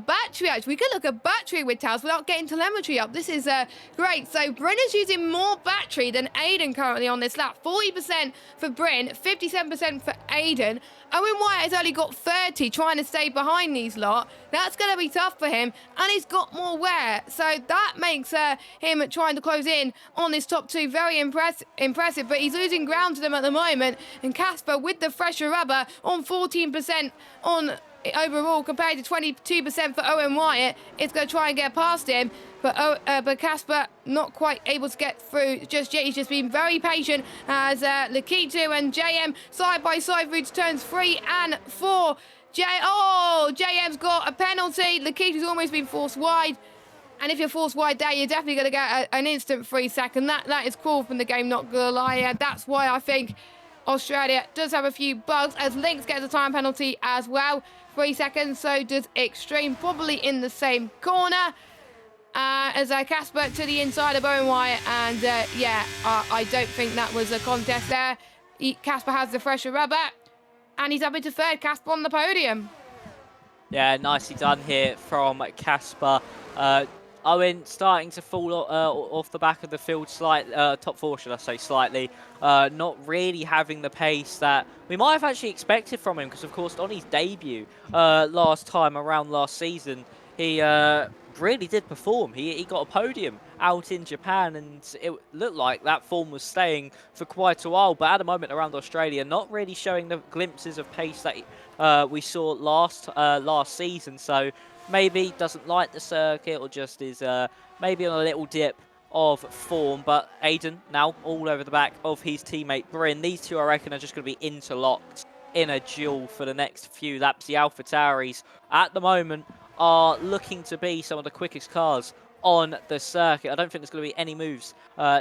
battery, actually. We could look at battery with Taz without getting telemetry up. This is great. So Bryn is using more battery than Aiden currently on this lap. 40% for Bryn, 57% for Aiden. Owen Wyatt has only got 30, trying to stay behind these lot. That's going to be tough for him, and he's got more wear. So that makes him trying to close in on this top 2 very impressive, but he's losing ground to them at the moment. And Casper with the fresher rubber on 14% on overall compared to 22% for Owen Wyatt. It's going to try and get past him, but Casper not quite able to get through just yet. He's just been very patient as Lakitu and JM side by side through to turns 3 and 4. JM's got a penalty. Lakitu's almost been forced wide. And if you're forced wide there, you're definitely going to get an instant free second. That is cruel from the game, not going to lie. That's why I think Australia does have a few bugs, as Lynx gets a time penalty as well. 3 seconds, so does Extreme, probably in the same corner. As Casper to the inside of Owen Wyatt, and yeah, I don't think that was a contest there. Casper has the fresher rubber, and he's up into 3rd. Casper on the podium. Yeah, nicely done here from Casper. Owen starting to fall off the back of the field slightly, top 4 should I say, slightly. Not really having the pace that we might have actually expected from him, because of course on his debut last time around last season, he really did perform. He got a podium out in Japan, and it looked like that form was staying for quite a while, but at the moment around Australia, not really showing the glimpses of pace that we saw last season. So maybe doesn't like the circuit, or just is maybe on a little dip of form. But Aiden now all over the back of his teammate Bryn. These two, I reckon, are just going to be interlocked in a duel for the next few laps. The AlphaTauris at the moment are looking to be some of the quickest cars on the circuit. I don't think there's going to be any moves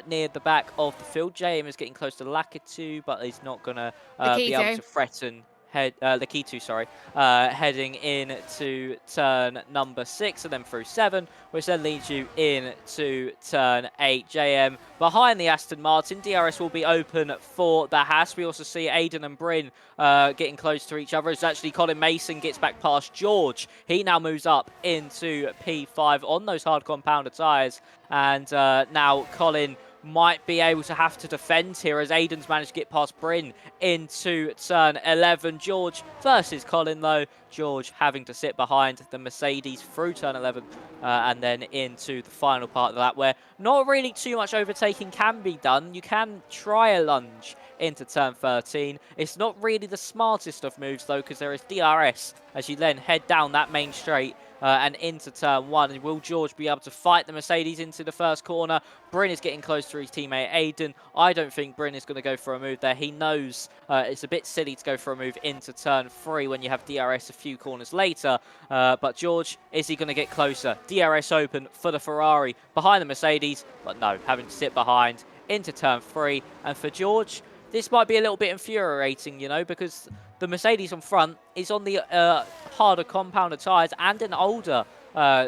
near the back of the field. JM is getting close to Lakitu, but he's not going to be able to threaten Lakitu, sorry, heading into turn number 6 and then through 7, which then leads you into turn 8. JM behind the Aston Martin. DRS will be open for the Haas. We also see Aiden and Bryn getting close to each other. As actually Colin Mason gets back past George. He now moves up into P5 on those hard compounder tyres. And now Colin might be able to have to defend here as Aiden's managed to get past Bryn into turn 11. George versus Colin, though. George having to sit behind the Mercedes through turn 11 and then into the final part of that, where not really too much overtaking can be done. You can try a lunge into turn 13. It's not really the smartest of moves, though, because there is DRS as you then head down that main straight and into turn 1. And will George be able to fight the Mercedes into the first corner? Bryn is getting close to his teammate Aiden. I don't think Bryn is going to go for a move there. He knows it's a bit silly to go for a move into turn 3 when you have DRS a few corners later. But George, is he going to get closer? DRS open for the Ferrari behind the Mercedes, but no, having to sit behind into turn 3. And for George, this might be a little bit infuriating, you know, because the Mercedes on front is on the harder compounder tyres and an older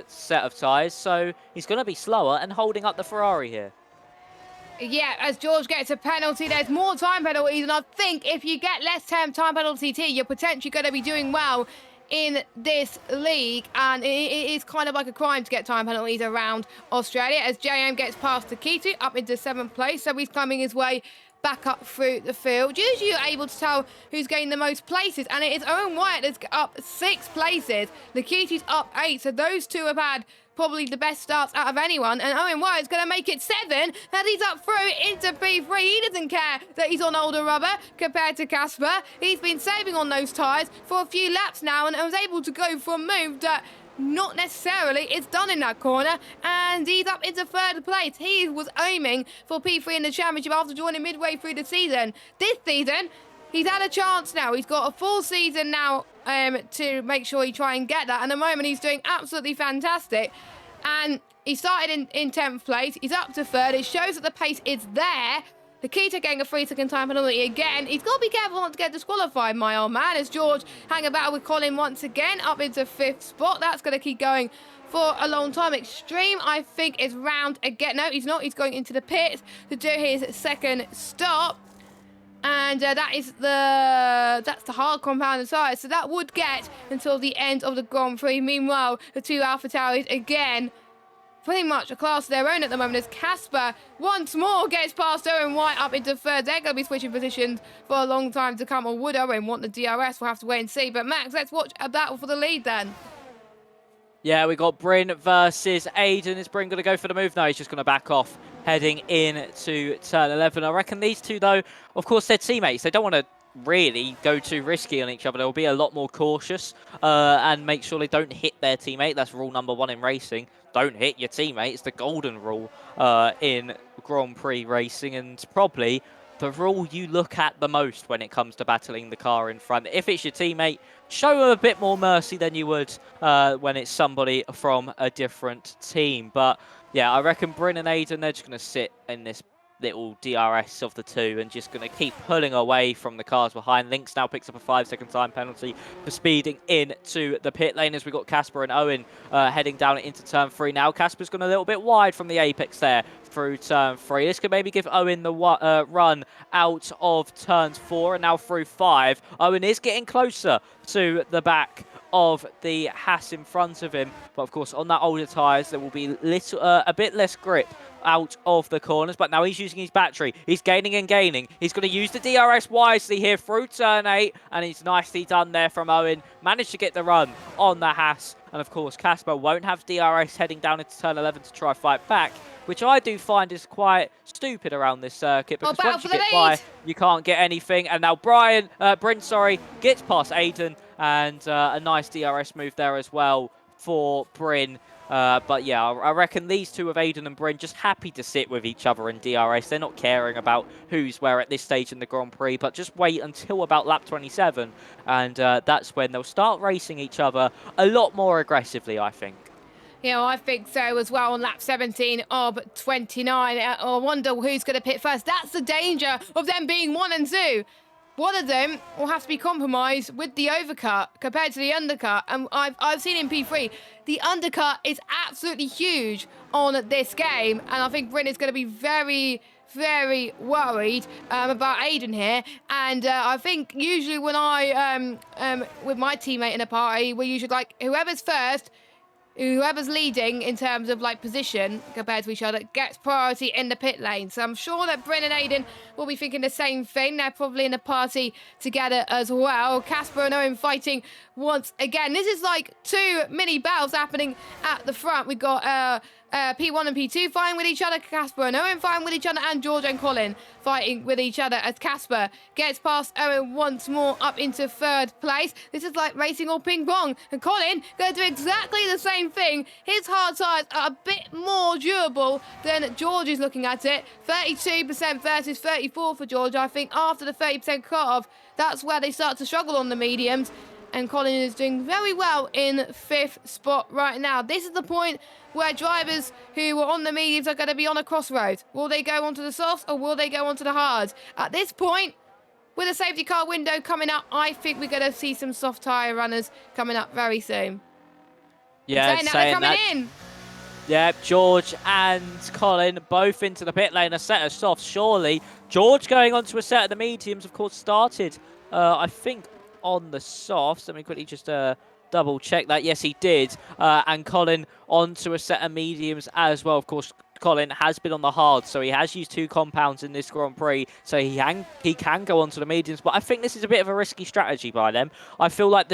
set of tyres, so he's going to be slower and holding up the Ferrari here. Yeah, as George gets a penalty, there's more time penalties, and I think if you get less time penalties here, you're potentially going to be doing well in this league, and it is kind of like a crime to get time penalties around Australia, as JM gets past Lakitu up into 7th place, so he's climbing his way back up through the field. Usually you're able to tell who's gained the most places, and it is Owen Wyatt that's up 6 places. Lakitu's up 8, so those two have had probably the best starts out of anyone, and Owen Wyatt's going to make it 7, and he's up through into P3. He doesn't care that he's on older rubber compared to Casper. He's been saving on those tyres for a few laps now, and was able to go for a move that not necessarily it's done in that corner, and he's up into 3rd place. He was aiming for P3 in the championship after joining midway through the season. This season, he's had a chance now. He's got a full season now to make sure he try and get that. And at the moment, he's doing absolutely fantastic. And he started in 10th place. He's up to 3rd. It shows that the pace is there. Nikita getting a 3-second time penalty again. He's got to be careful not to get disqualified, my old man, as George hang a battle with Colin once again, up into 5th spot. That's going to keep going for a long time. Extreme, I think, is round again. No, he's not. He's going into the pits to do his 2nd stop. And that's the hard compound side. So that would get until the end of the Grand Prix. Meanwhile, the two AlphaTauri again, pretty much a class of their own at the moment, as Casper once more gets past Owen White up into 3rd. They're going to be switching positions for a long time to come. Or would Owen want the DRS? We'll have to wait and see. But Max, let's watch a battle for the lead then. Yeah, we got Bryn versus Aiden. Is Bryn going to go for the move? No, he's just going to back off, heading into turn 11. I reckon these two, though, of course, they're teammates. They don't want to really go too risky on each other. They'll be a lot more cautious and make sure they don't hit their teammate. That's rule number 1 in racing. Don't hit your teammate. It's the golden rule in Grand Prix racing, and probably the rule you look at the most when it comes to battling the car in front. If it's your teammate, show them a bit more mercy than you would when it's somebody from a different team. But yeah, I reckon Bryn and Aiden, they're just going to sit in this little DRS of the two and just going to keep pulling away from the cars behind. Lynx now picks up a 5-second time penalty for speeding into the pit lane, as we got Casper and Owen heading down into turn 3 now. Casper's gone a little bit wide from the apex there through turn 3. This could maybe give Owen the run out of turns 4 and now through 5. Owen is getting closer to the back of the Haas in front of him, but of course on that older tyres there will be a bit less grip out of the corners. But now he's using his battery, he's gaining and gaining. He's going to use the DRS wisely here through turn 8, and it's nicely done there from Owen. Managed to get the run on the Haas, and of course Casper won't have DRS heading down into turn 11 to try fight back, which I do find is quite stupid around this circuit, because once you get by, you can't get anything. And now Bryn, gets past Aiden, and a nice DRS move there as well for Bryn. But yeah, I reckon these two of Aiden and Bryn just happy to sit with each other in DRS. They're not caring about who's where at this stage in the Grand Prix, but just wait until about lap 27, and that's when they'll start racing each other a lot more aggressively, I think. Yeah, I think so as well on lap 17 of 29. I wonder who's going to pit first. That's the danger of them being 1 and 2. one of them will have to be compromised with the overcut compared to the undercut. And I've seen in P3, the undercut is absolutely huge on this game. And I think Bryn is going to be very, very worried about Aiden here. And I think usually when I, with my teammate in a party, we usually like whoever's first, whoever's leading in terms of like position compared to each other gets priority in the pit lane. So I'm sure that Bryn and Aiden will be thinking the same thing. They're probably in a party together as well. Casper and Owen fighting once again. This is like two mini battles happening at the front. We've got P1 and P2 fighting with each other, Casper and Owen fighting with each other, and George and Colin fighting with each other as Casper gets past Owen once more up into third place. This is like racing or ping pong, and Colin going to do exactly the same thing. His hard tires are a bit more durable than George is looking at it. 32% versus 34 for George. I think after the 30% cut-off, that's where they start to struggle on the mediums. And Colin is doing very well in fifth spot right now. This is the point where drivers who were on the mediums are going to be on a crossroads. Will they go onto the softs or will they go onto the hards? At this point, with a safety car window coming up, I think we're going to see some soft tyre runners coming up very soon. Yeah, they're coming in. Yeah, George and Colin both into the pit lane, a set of softs, surely. George going onto a set of the mediums, of course, started, I think, on the softs. Let me quickly just double check that. Yes, he did. And Colin onto a set of mediums as well. Of course, Colin has been on the hard, so he has used 2 compounds in this Grand Prix, so he can go onto the mediums. But I think this is a bit of a risky strategy by them. I feel like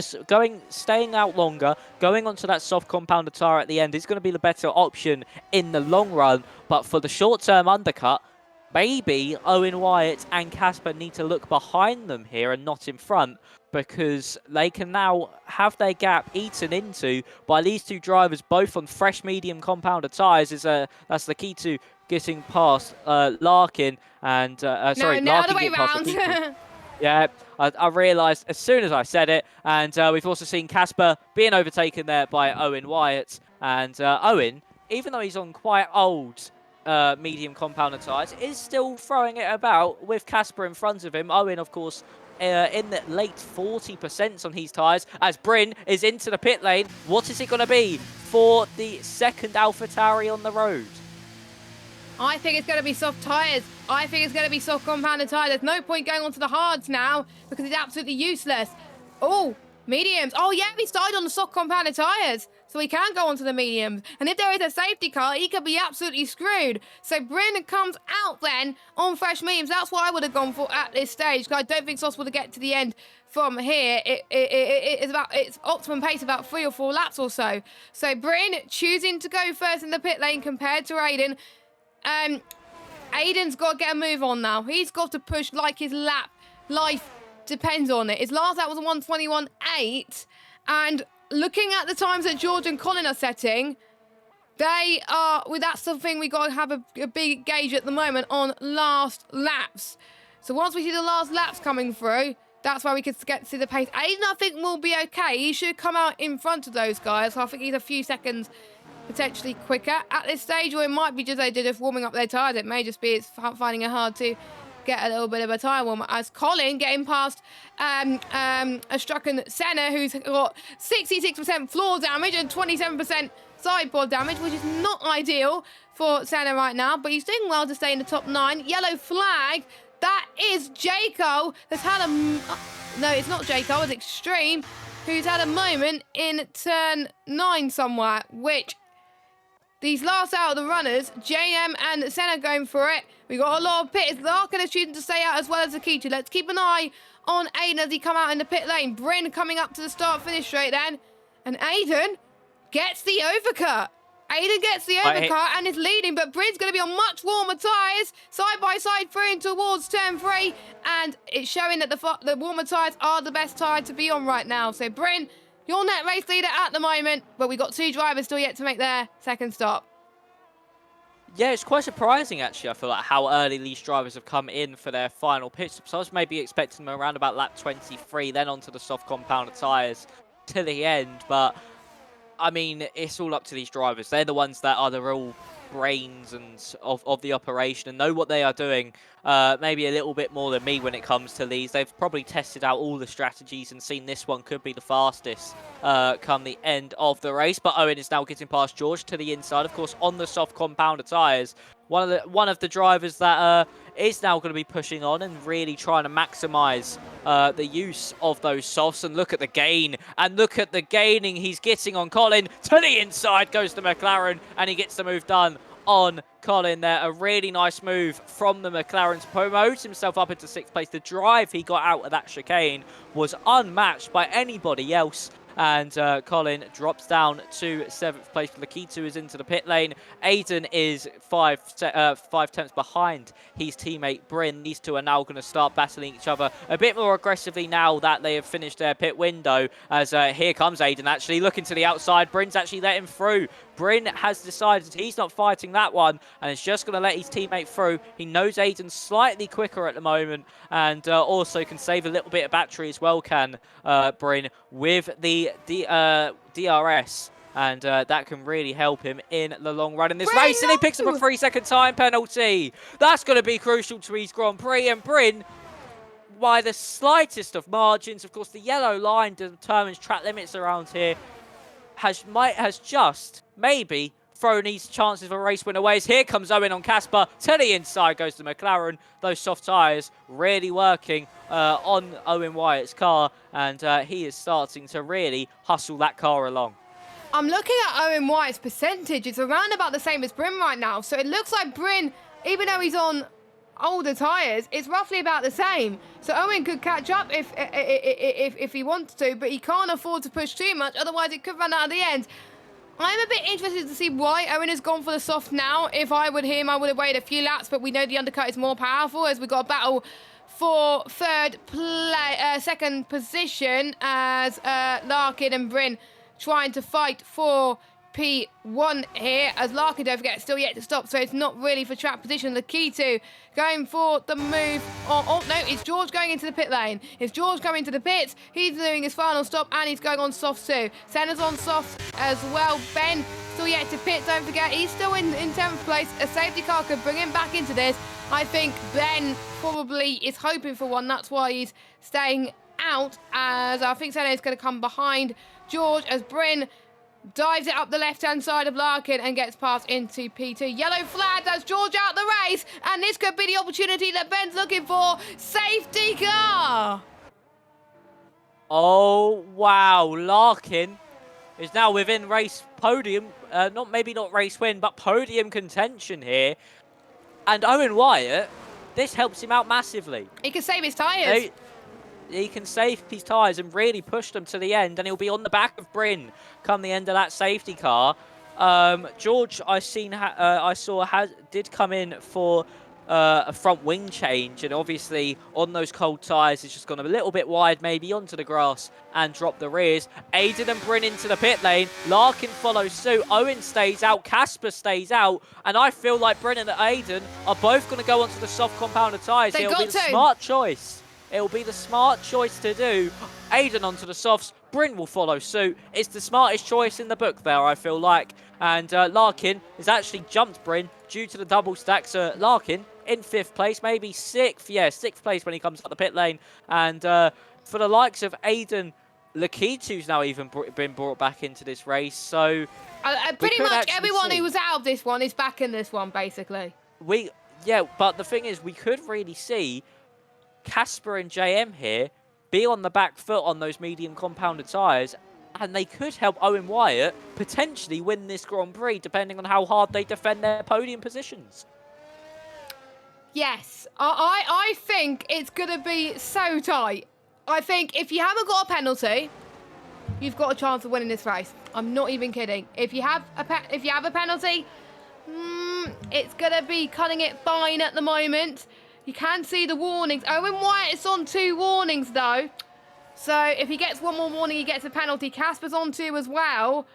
staying out longer, going onto that soft compounded tyre at the end is going to be the better option in the long run. But for the short-term undercut, maybe Owen Wyatt and Casper need to look behind them here and not in front, because they can now have their gap eaten into by these two drivers, both on fresh medium compounded tyres. That's the key to getting past Larkin and sorry, no, Larkin other way round. Yeah, I realised as soon as I said it. And we've also seen Casper being overtaken there by Owen Wyatt. And Owen, even though he's on quite old medium compounded tyres, is still throwing it about with Casper in front of him. Owen, of course, in the late 40% on his tyres as Bryn is into the pit lane. What is it going to be for the second AlphaTauri on the road? I think it's going to be soft tyres. I think it's going to be soft compounded tyre. There's no point going onto the hards now because it's absolutely useless. Oh, mediums. Oh, yeah, we started on the soft compounded tyres, so he can go onto the mediums. And if there is a safety car, he could be absolutely screwed. So Bryn comes out then on fresh mediums. That's what I would have gone for at this stage, because I don't think Sauce would get to the end from here. It's optimum pace about 3 or 4 laps or so. So Bryn choosing to go first in the pit lane compared to Aiden. Aiden's got to get a move on now. He's got to push like his life depends on it. His last lap was a 1:21.8, and looking at the times that George and Colin are setting, they are, well, that's the thing we got to have a big gauge at the moment on last laps. So once we see the last laps coming through, that's where we can get to see the pace. Aiden, I think, will be okay. He should come out in front of those guys. So I think he's a few seconds potentially quicker at this stage, or it might be just they're just warming up their tyres. It may just be it's finding it hard to get a little bit of a tyre warm as Colin getting past a Strucken Senna, who's got 66% floor damage and 27% sideboard damage, which is not ideal for Senna right now, but he's doing well to stay in the top 9. Yellow flag. That is Jaco that's had a... no, it's not Jaco, it's Extreme, who's had a moment in turn 9 somewhere, which... These last out of the runners, JM and Senna going for it. We got a lot of pits. Larkin is choosing to stay out as well as Akitu. Let's keep an eye on Aiden as he come out in the pit lane. Bryn coming up to the start-finish straight then. And Aiden gets the overcut. Aiden gets the overcut and is leading, but Bryn's going to be on much warmer tyres. Side-by-side through and towards turn 3. And it's showing that the warmer tyres are the best tyre to be on right now. So Bryn, your net race leader at the moment, but we've got 2 drivers still yet to make their second stop. Yeah, it's quite surprising, actually, I feel like, how early these drivers have come in for their final pit stops. I was maybe expecting them around about lap 23, then onto the soft compounded tyres to the end. But, I mean, it's all up to these drivers. They're the ones that are the real brains and of the operation and know what they are doing maybe a little bit more than me when it comes to these. They've probably tested out all the strategies and seen this one could be the fastest come the end of the race. But Owen is now getting past George to the inside, of course, on the soft compounder tyres. One of the drivers that is now going to be pushing on and really trying to maximise the use of those softs. And look at the gain, and look at the gaining he's getting on Colin. To the inside goes the McLaren, and he gets the move done on Colin there. A really nice move from the McLaren to promote himself up into 6th place. The drive he got out of that chicane was unmatched by anybody else. And Colin drops down to 7th place. Lakitu is into the pit lane. Aiden is 5 tenths behind his teammate Bryn. These two are now going to start battling each other a bit more aggressively now that they have finished their pit window. As here comes Aiden actually looking to the outside. Bryn's actually let him through. Bryn has decided he's not fighting that one and is just going to let his teammate through. He knows Aiden's slightly quicker at the moment and also can save a little bit of battery as well, can Bryn, with the DRS. And that can really help him in the long run in this race. And he picks up a 3-second time penalty. That's going to be crucial to his Grand Prix. And Bryn, by the slightest of margins, of course, the yellow line determines track limits around here, has just maybe thrown his chances of a race win away. As here comes Owen on Casper. To the inside goes the McLaren. Those soft tyres really working on Owen Wyatt's car. And he is starting to really hustle that car along. I'm looking at Owen Wyatt's percentage. It's around about the same as Bryn right now. So it looks like Bryn, even though he's on older tyres, it's roughly about the same. So Owen could catch up if he wanted to, but he can't afford to push too much. Otherwise, it could run out at the end. I'm a bit interested to see why Owen has gone for the soft now. If I were him, I would have waited a few laps, but we know the undercut is more powerful as we've got a battle for second position as Larkin and Bryn trying to fight for P1 here, as Larkin, don't forget, still yet to stop, so it's not really for track position. The key to going for the move. Oh, no, it's George going into the pit lane. It's George going to the pits. He's doing his final stop, and he's going on soft too. Senna's on soft as well. Ben still yet to pit, don't forget. He's still in 10th place. A safety car could bring him back into this. I think Ben probably is hoping for one. That's why he's staying out, as I think Senna is going to come behind George as Bryn dives it up the left-hand side of Larkin and gets past into P2. Yellow flag, that's George out the race, and this could be the opportunity that Ben's looking for. Safety car! Oh, wow. Larkin is now within race podium, maybe not race win, but podium contention here. And Owen Wyatt, this helps him out massively. He can save his tyres. He can save his tyres and really push them to the end, and he'll be on the back of Bryn come the end of that safety car. George, I saw did come in for a front wing change, and obviously on those cold tyres, it's just gone a little bit wide, maybe onto the grass and dropped the rears. Aiden and Bryn into the pit lane. Larkin follows suit. Owen stays out. Casper stays out, and I feel like Bryn and Aiden are both going to go onto the soft compounder tyres. It'll be the smart choice. It'll be the smart choice to do. Aiden onto the softs. Bryn will follow suit. It's the smartest choice in the book there, I feel like. And Larkin has actually jumped Bryn due to the double stack. So Larkin in 5th place, maybe 6th. Yeah, 6th place when he comes up the pit lane. And for the likes of Aiden, Lakitu's now even been brought back into this race. So pretty much everyone who was out of this one is back in this one, basically. Yeah, but the thing is, we could really see Casper and JM here be on the back foot on those medium compounded tyres, and they could help Owen Wyatt potentially win this Grand Prix, depending on how hard they defend their podium positions. Yes, I think it's going to be so tight. I think if you haven't got a penalty, you've got a chance of winning this race. I'm not even kidding. If you have a penalty, it's going to be cutting it fine at the moment. You can see the warnings. Owen Wyatt is on 2 warnings, though. So if he gets one more warning, he gets a penalty. Casper's on 2 as well.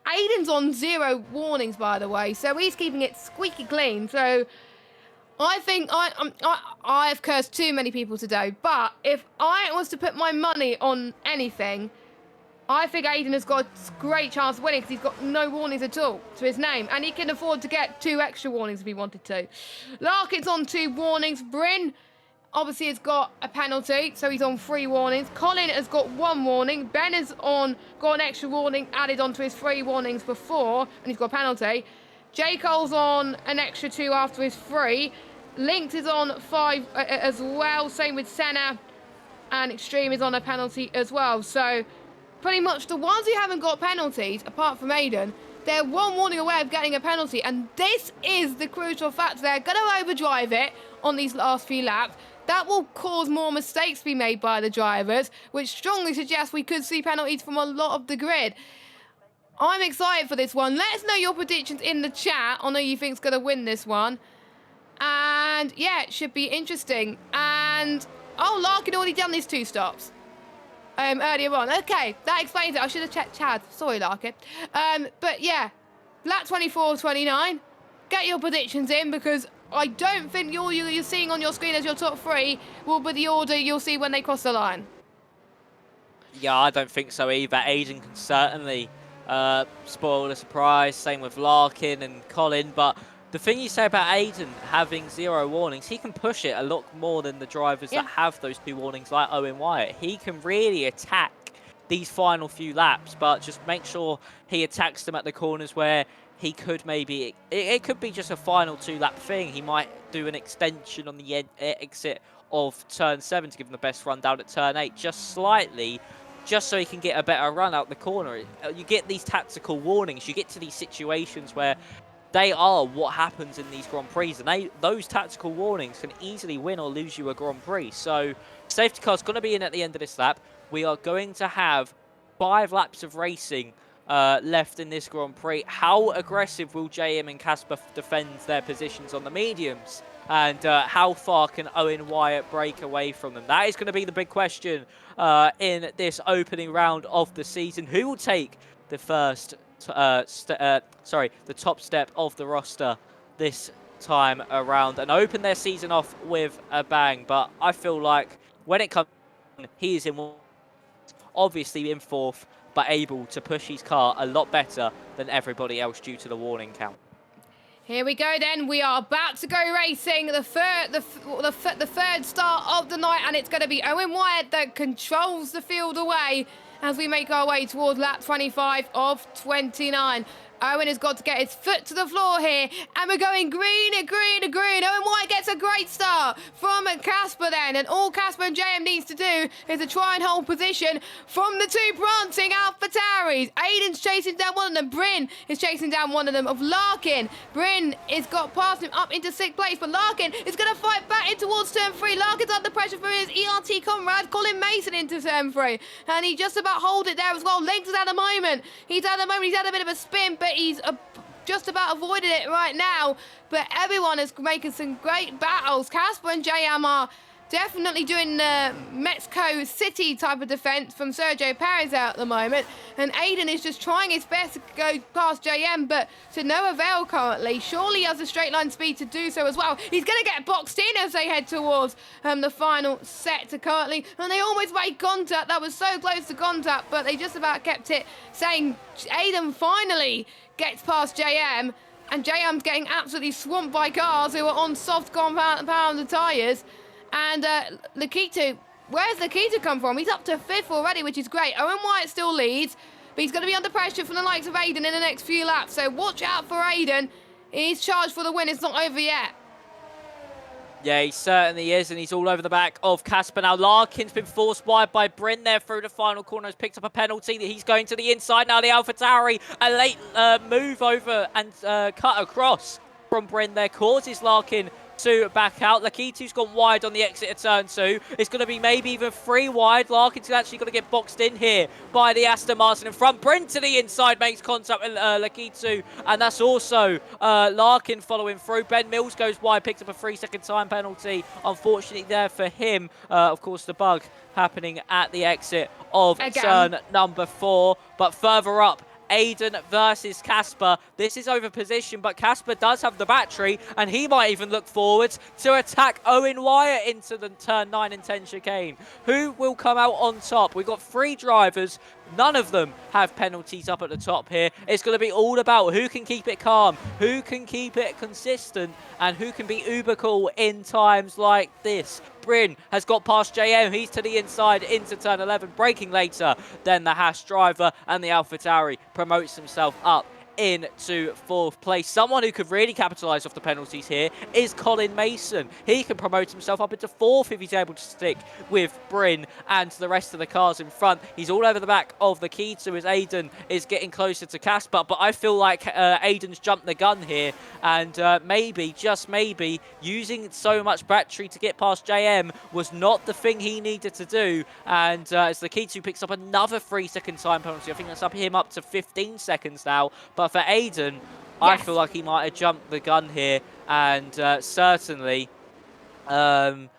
Aiden's on 0 warnings, by the way. So he's keeping it squeaky clean. So I think I've cursed too many people today. But if I was to put my money on anything, I think Aiden has got a great chance of winning because he's got no warnings at all to his name. And he can afford to get 2 extra warnings if he wanted to. Larkin's on 2 warnings. Bryn obviously has got a penalty, so he's on 3 warnings. Colin has got 1 warning. Ben has got an extra warning added onto his 3 warnings before, and he's got a penalty. J. Cole's on an extra 2 after his 3. Linked is on 5 as well. Same with Senna. And Extreme is on a penalty as well. So pretty much the ones who haven't got penalties, apart from Aiden, they're 1 warning away of getting a penalty. And this is the crucial factor. They're going to overdrive it on these last few laps. That will cause more mistakes to be made by the drivers, which strongly suggests we could see penalties from a lot of the grid. I'm excited for this one. Let us know your predictions in the chat on who you think's going to win this one. And yeah, it should be interesting. And oh, Larkin already done these 2 stops earlier on. Okay, that explains it. I should have checked Chad. Sorry, Larkin. But yeah, lap 24, 29. Get your predictions in because I don't think you're seeing on your screen as your top 3 will be the order you'll see when they cross the line. Yeah, I don't think so either. Aiden can certainly spoil the surprise. Same with Larkin and Colin. But the thing you say about Aiden having 0 warnings, he can push it a lot more than the drivers that have those 2 warnings, like Owen Wyatt. He can really attack these final few laps, but just make sure he attacks them at the corners where he could maybe, it could be just a final 2-lap thing. He might do an extension on the exit of turn 7 to give him the best run down at turn 8, just slightly, just so he can get a better run out the corner. You get these tactical warnings, you get to these situations where they are what happens in these Grand Prix, and those tactical warnings can easily win or lose you a Grand Prix. So safety car's going to be in at the end of this lap. We are going to have 5 laps of racing left in this Grand Prix. How aggressive will JM and Casper defend their positions on the mediums? And how far can Owen Wyatt break away from them? That is going to be the big question in this opening round of the season. Who will take the first the top step of the roster this time around and open their season off with a bang? But I feel like when it comes, he is obviously in 4th, but able to push his car a lot better than everybody else due to the warning count. Here we go then. We are about to go racing the third start of the night, and it's going to be Owen Wyatt that controls the field away as we make our way towards lap 25 of 29. Owen has got to get his foot to the floor here, and we're going green. Owen Wyatt gets a great start from Casper then, and all Casper and JM needs to do is to try and hold position from the 2 prancing AlphaTauris. Aiden's chasing down one of them. Bryn is chasing down one of them of Larkin. Bryn has got past him up into 6th place, but Larkin is going to fight back in towards turn 3. Larkin's under pressure from his ERT comrade, Colin Mason, into turn 3, and he just about hold it there as well. Links is at the moment. He's had a bit of a spin, but he's just about avoided it right now. But everyone is making some great battles. Casper and JM are definitely doing the Mexico City type of defence from Sergio Perez out at the moment. And Aiden is just trying his best to go past JM, but to no avail currently. Surely he has the straight line speed to do so as well. He's going to get boxed in as they head towards the final sector currently. And they almost made contact. That was so close to contact, but they just about kept it, saying Aiden finally gets past JM. And JM's getting absolutely swamped by cars who are on soft compound tyres. And Lakitu, where's Lakitu come from? He's up to 5th already, which is great. Owen Wyatt still leads, but he's going to be under pressure from the likes of Aiden in the next few laps. So watch out for Aiden. He's charged for the win. It's not over yet. Yeah, he certainly is, and he's all over the back of Casper now. Larkin's been forced wide by Bryn there through the final corner. Has picked up a penalty. He's going to the inside now. The AlphaTauri, a late move over and cut across from Bryn there causes Larkin to back out. Lakitu's gone wide on the exit of turn 2. It's going to be maybe even 3 wide. Larkin's actually going to get boxed in here by the Aston Martin in front. Bryn to the inside makes contact with Lakitu, and that's also Larkin following through. Ben Mills goes wide, picks up a 3-second time penalty. Unfortunately there for him. Of course, the bug happening at the exit of turn number 4, but further up, Aiden versus Casper. This is over position, but Casper does have the battery, and he might even look forward to attack Owen Wyatt into the turn 9 and 10 chicane. Who will come out on top? We've got 3 drivers None of them have penalties up at the top here. It's going to be all about who can keep it calm, who can keep it consistent, and who can be uber cool in times like this. Bryn has got past JM. He's to the inside into turn 11, braking later. Then the Haas driver and the AlphaTauri promotes himself up into 4th place. Someone who could really capitalise off the penalties here is Colin Mason. He can promote himself up into 4th if he's able to stick with Bryn and the rest of the cars in front. He's all over the back of the K2 as Aiden is getting closer to Casper, but I feel like Aiden's jumped the gun here, and maybe, just maybe, using so much battery to get past JM was not the thing he needed to do, and as the K2 picks up another 3-second time penalty, I think that's up him up to 15 seconds now. But for Aiden, I feel like he might have jumped the gun here, and certainly he's going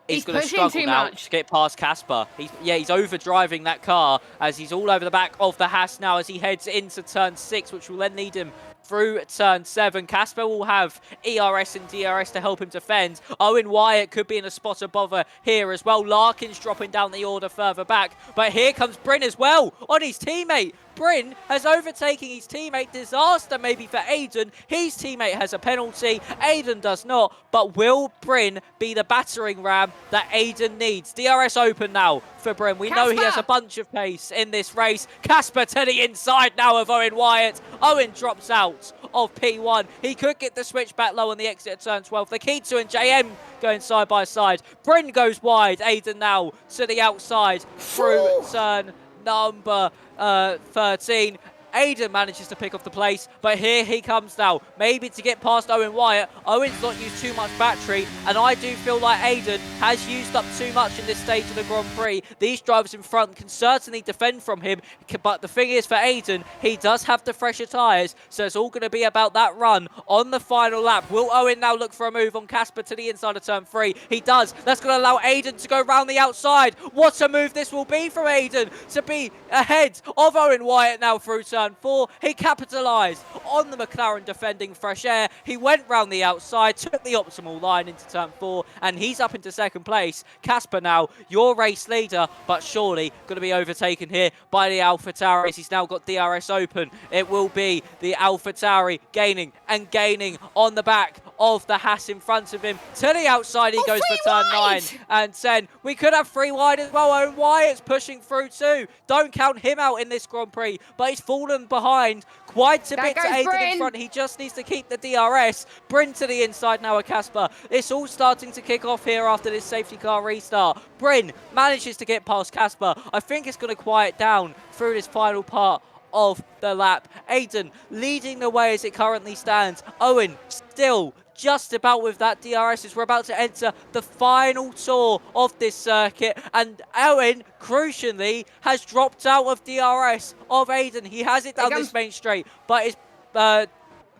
to struggle now to get past Casper. He's overdriving that car as he's all over the back of the Haas now as he heads into turn 6, which will then lead him through turn 7. Casper will have ERS and DRS to help him defend. Owen Wyatt could be in a spot of bother here as well. Larkin's dropping down the order further back, but here comes Bryn as well on his teammate. Bryn has overtaken his teammate. Disaster maybe for Aiden. His teammate has a penalty. Aiden does not. But will Bryn be the battering ram that Aiden needs? DRS open now for Bryn. We know he has a bunch of pace in this race. Casper to the inside now of Owen Wyatt. Owen drops out of P1. He could get the switch back low on the exit at turn 12. The K2 and JM going side by side. Bryn goes wide. Aiden now to the outside through turn number 13. Aiden manages to pick off the place, but here he comes now, maybe to get past Owen Wyatt. Owen's not used too much battery, and I do feel like Aiden has used up too much in this stage of the Grand Prix. These drivers in front can certainly defend from him, but the thing is for Aiden, he does have the fresher tyres, so it's all going to be about that run on the final lap. Will Owen now look for a move on Casper to the inside of turn 3? He does. That's going to allow Aiden to go round the outside. What a move this will be from Aiden to be ahead of Owen Wyatt now through turn 4. He capitalised on the McLaren defending fresh air. He went round the outside, took the optimal line into turn 4, and he's up into 2nd place. Casper now, your race leader, but surely going to be overtaken here by the AlphaTauri. He's now got DRS open. It will be the AlphaTauri gaining and gaining on the back of the Haas in front of him. To the outside he goes for turn 9 and 10. We could have 3 wide as well. Owen Wyatt's pushing through too. Don't count him out in this Grand Prix, but he's fallen behind quite a bit to Aiden in front. He just needs to keep the DRS. Bryn to the inside now of Casper. It's all starting to kick off here after this safety car restart. Bryn manages to get past Casper. I think it's going to quiet down through this final part of the lap. Aiden leading the way as it currently stands. Owen still just about with that DRS as we're about to enter the final tour of this circuit, and Owen crucially has dropped out of DRS of Aiden. He has it down this main straight, but is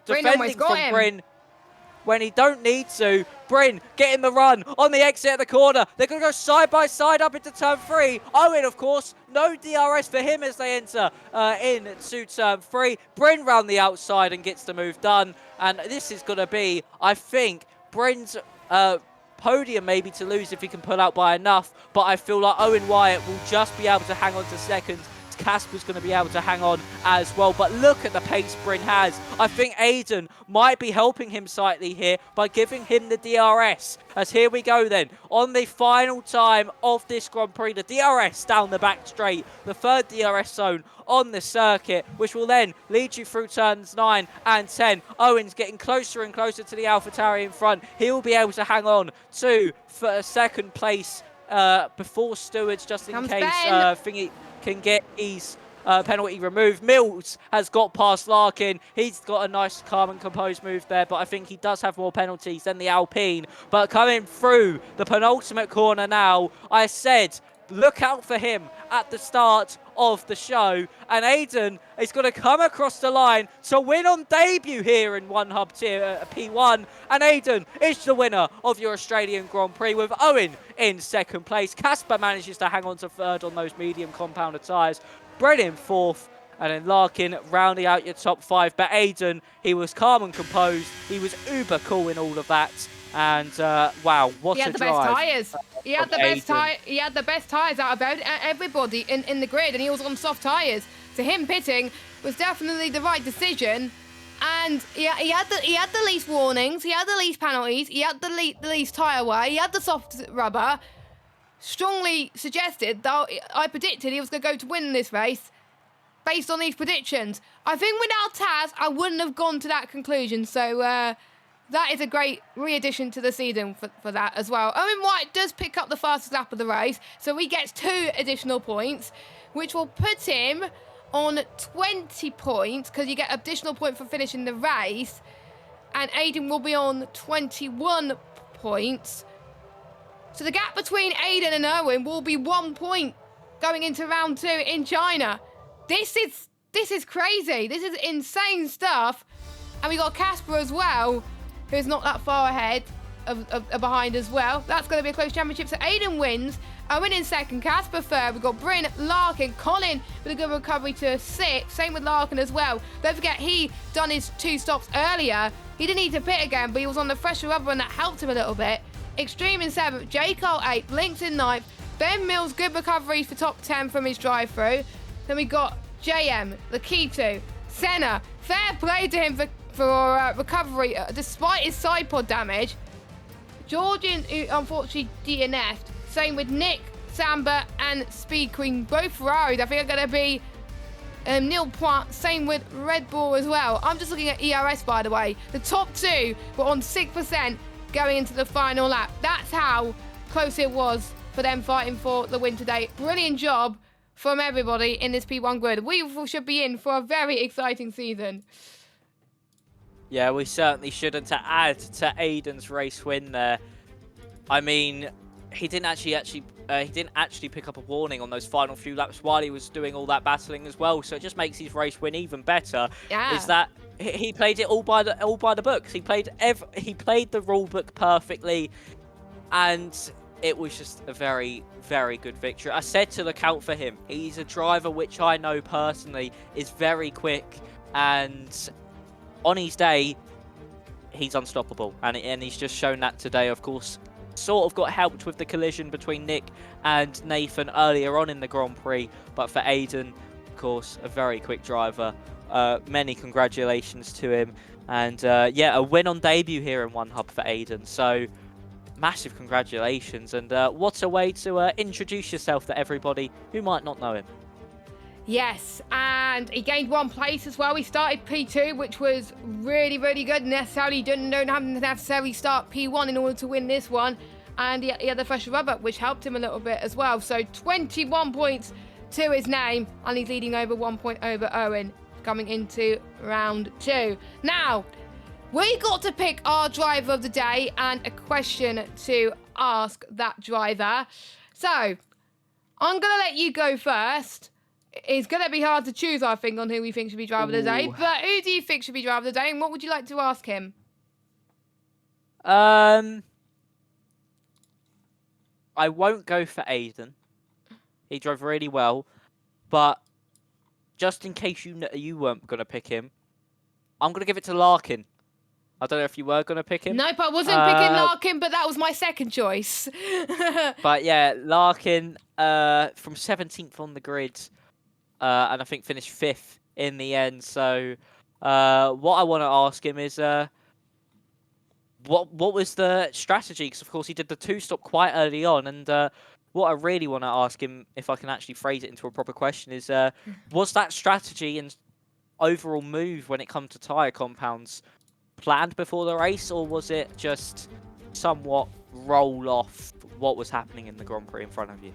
defending from Bryn when he don't need to. Bryn getting the run on the exit of the corner. They're going to go side by side up into turn 3. Owen, of course, no DRS for him as they enter into turn 3. Bryn round the outside and gets the move done. And this is going to be, I think, Bryn's podium maybe to lose if he can pull out by enough. But I feel like Owen Wyatt will just be able to hang on to 2nd. Casper's going to be able to hang on as well. But look at the pace Bryn has. I think Aiden might be helping him slightly here by giving him the DRS. As here we go then, on the final time of this Grand Prix, the DRS down the back straight, the 3rd DRS zone on the circuit, which will then lead you through turns 9 and 10. Owen's getting closer and closer to the AlphaTauri in front. He will be able to hang on to for 2nd place before Stewards, just in case Thingy can get his penalty removed. Mills has got past Larkin. He's got a nice calm and composed move there, but I think he does have more penalties than the Alpine. But coming through the penultimate corner now, I said look out for him at the start of the show, and Aiden is going to come across the line to win on debut here in One Hub Tier P1, and Aiden is the winner of your Australian Grand Prix with Owen in 2nd place. Casper manages to hang on to 3rd on those medium compounder tyres. Bryn in 4th, and then Larkin rounding out your top 5. But Aiden, he was calm and composed. He was uber cool in all of that. And wow, what He a had the drive. best tyres. He had from the best Aiden. He had the best tyres out of everybody in the grid, and he was on soft tyres. So him pitting was definitely the right decision. And he had the least warnings, he had the least penalties, he had the least tyre wear, he had the soft rubber. Strongly suggested, though, I predicted he was going to go to win this race based on these predictions. I think without Taz, I wouldn't have gone to that conclusion. So that is a great re-addition to the season for that as well. Owen White does pick up the fastest lap of the race, so he gets 2 additional points, which will put him on 20 points, because you get additional point for finishing the race, and Aiden will be on 21 points. So the gap between Aiden and Owen will be 1 point going into round 2 in China. This is crazy. This is insane stuff. And we got Casper as well, who's not that far ahead of behind as well. That's going to be a close championship. So Aiden wins. Owen in second, Casper third. We've got Bryn, Larkin, Colin with a good recovery to 6th. Same with Larkin as well. Don't forget, he done his 2 stops earlier. He didn't need to pit again, but he was on the fresher rubber and that helped him a little bit. Extreme in 7th, J. Cole 8th, Blinks in 9th. Ben Mills, good recoveries for top 10 from his drive-through. Then we got JM, Lakitu, Senna. Fair play to him for recovery despite his side pod damage. Georgian, who unfortunately DNF'd. Same with Nick, Samba, and Speed Queen. Both Ferraris, I think, are going to be Neil Pointe. Same with Red Bull as well. I'm just looking at ERS, by the way. The top 2 were on 6% going into the final lap. That's how close it was for them fighting for the win today. Brilliant job from everybody in this P1 grid. We should be in for a very exciting season. Yeah, we certainly shouldn't. To add to Aiden's race win there, I mean, he didn't actually pick up a warning on those final few laps while he was doing all that battling as well. So it just makes his race win even better. Yeah. Is that he played it all by the books. He played the rule book perfectly, and it was just a very, very good victory. I said to look out for him. He's a driver which I know personally is very quick, and on his day, he's unstoppable, and he's just shown that today. Of course, sort of got helped with the collision between Nick and Nathan earlier on in the Grand Prix, but for Aiden, of course, a very quick driver. Many congratulations to him, and yeah, a win on debut here in One Hub for Aiden. So massive congratulations, and what a way to introduce yourself to everybody who might not know him. Yes, and he gained 1 place as well. He started P2, which was really, really good. Necessarily don't have to necessarily start P1 in order to win this one. And he had the fresher rubber, which helped him a little bit as well. So 21 points to his name, and he's leading over 1 point over Owen coming into round 2. Now, we got to pick our driver of the day and a question to ask that driver. So I'm going to let you go first. It's going to be hard to choose, I think, on who we think should be driver of the day. But who do you think should be driver of the day, and what would you like to ask him? I won't go for Aiden. He drove really well. But just in case you weren't going to pick him, I'm going to give it to Larkin. I don't know if you were going to pick him. Nope, I wasn't picking Larkin, but that was my second choice. But yeah, Larkin from 17th on the grid. And I think finished 5th in the end. So what I want to ask him is what was the strategy? Because of course he did the 2-stop quite early on, and what I really want to ask him, if I can actually phrase it into a proper question, is was that strategy and overall move when it comes to tyre compounds planned before the race, or was it just somewhat roll off what was happening in the Grand Prix in front of you?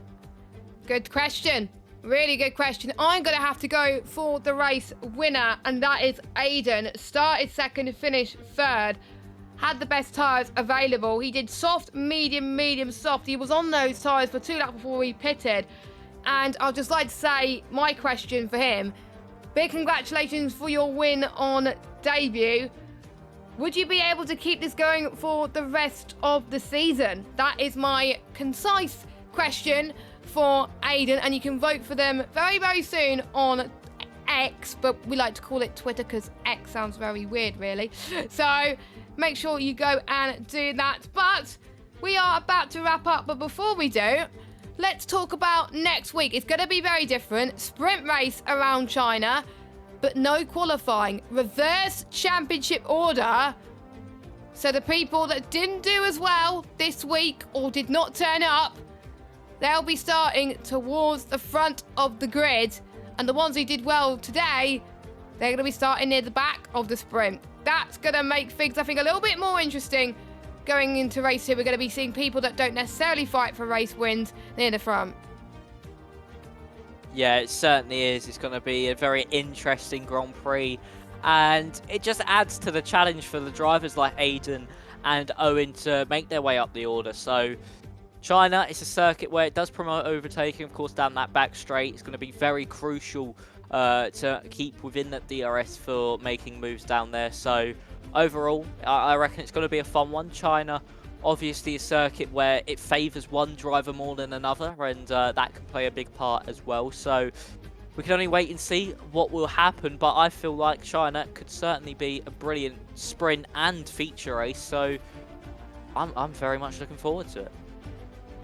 Good question. Really good question. I'm going to have to go for the race winner, and that is Aiden. Started second, finished third. Had the best tyres available. He did soft, medium, medium, soft. He was on those tyres for 2 laps before he pitted. And I'd just like to say, my question for him, big congratulations for your win on debut. Would you be able to keep this going for the rest of the season? That is my concise question for Aiden, and you can vote for them very, very soon on X, but we like to call it Twitter because X sounds very weird, really. So make sure you go and do that. But we are about to wrap up. But before we do, let's talk about next week. It's going to be very different. Sprint race around China, but no qualifying. Reverse championship order. So the people that didn't do as well this week or did not turn up, they'll be starting towards the front of the grid. And the ones who did well today, they're going to be starting near the back of the sprint. That's going to make things, I think, a little bit more interesting going into race 2. We're going to be seeing people that don't necessarily fight for race wins near the front. Yeah, it certainly is. It's going to be a very interesting Grand Prix. And it just adds to the challenge for the drivers like Aiden and Owen to make their way up the order. So China, it's a circuit where it does promote overtaking, of course, down that back straight. It's going to be very crucial to keep within that DRS for making moves down there. So overall, I reckon it's going to be a fun one. China, obviously a circuit where it favours one driver more than another, and that can play a big part as well. So we can only wait and see what will happen, but I feel like China could certainly be a brilliant sprint and feature race, so I'm very much looking forward to it.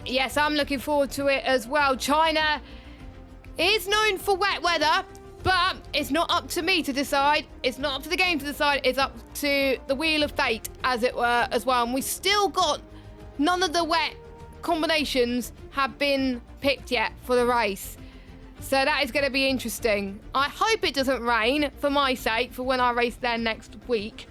Yes, I'm looking forward to it as well. China is known for wet weather, but it's not up to me to decide. It's not up to the game to decide. It's up to the wheel of fate, as it were, as well. And we still got none of the wet combinations have been picked yet for the race. So that is going to be interesting. I hope it doesn't rain for my sake for when I race there next week.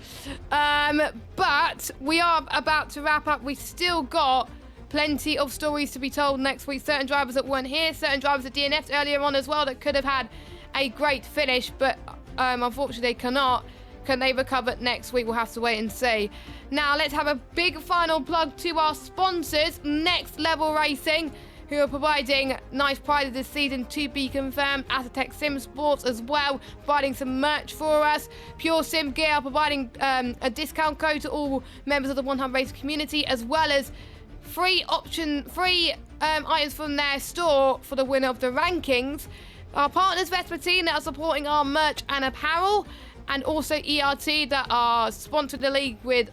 But we are about to wrap up. We've still got plenty of stories to be told next week. Certain drivers that weren't here, certain drivers that DNF'd earlier on as well that could have had a great finish, but unfortunately they cannot. Can they recover next week? We'll have to wait and see. Now let's have a big final plug to our sponsors, Next Level Racing, who are providing nice prizes this season to be confirmed. Aztec Sim Sports as well, providing some merch for us. Pure Sim Gear are providing a discount code to all members of the 100 Race community, as well as free items from their store for the winner of the rankings. Our partners, Vespertine, that are supporting our merch and apparel, and also ERT that are sponsored the league with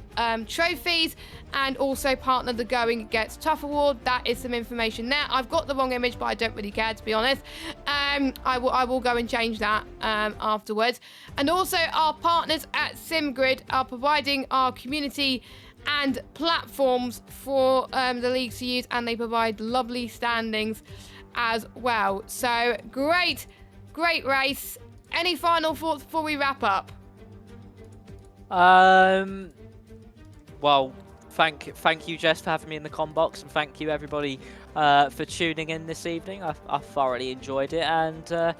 trophies, and also partner the Going Gets Tough award. That is some information there. I've got the wrong image, but I don't really care, to be honest. I will go and change that afterwards. And also our partners at SimGrid are providing our community and platforms for the leagues to use, and they provide lovely standings as well. So great race. Any final thoughts before we wrap up? Well, thank you, Jess, for having me in the comm box, and thank you everybody for tuning in this evening. I thoroughly enjoyed it, and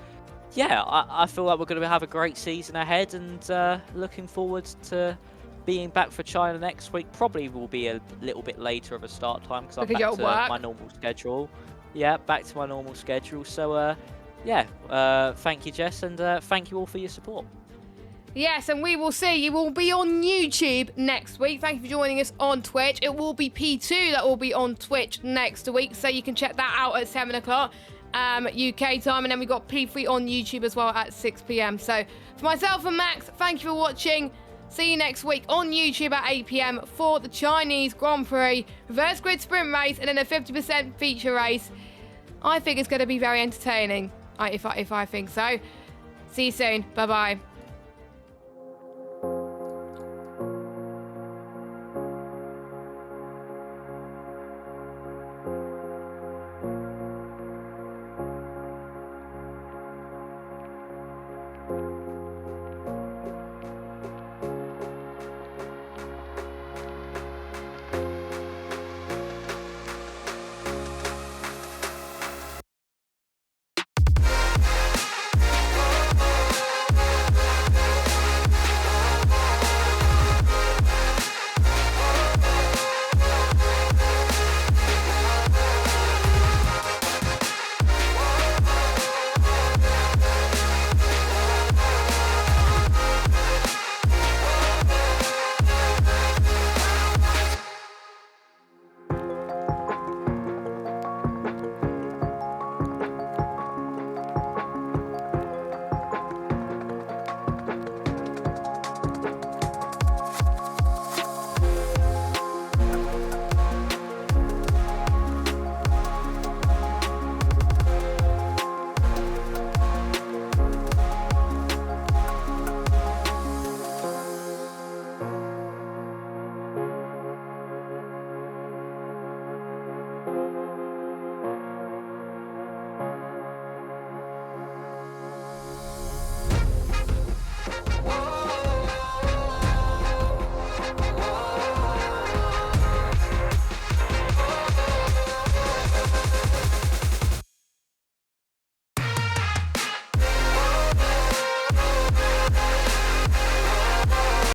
yeah, I feel like we're going to have a great season ahead, and looking forward to being back for China next week. Probably will be a little bit later of a start time because I'm back to my normal schedule. Yeah, back to my normal schedule. So yeah, thank you, Jess, and thank you all for your support. Yes, and we will see. You will be on YouTube next week. Thank you for joining us on Twitch. It will be P2 that will be on Twitch next week, so you can check that out at 7 o'clock UK time, and then we've got P3 on YouTube as well at 6 p.m. So for myself and Max, thank you for watching. See you next week on YouTube at 8 p.m. for the Chinese Grand Prix, reverse grid sprint race, and then a 50% feature race. I think it's going to be very entertaining, if I think so. See you soon. Bye-bye.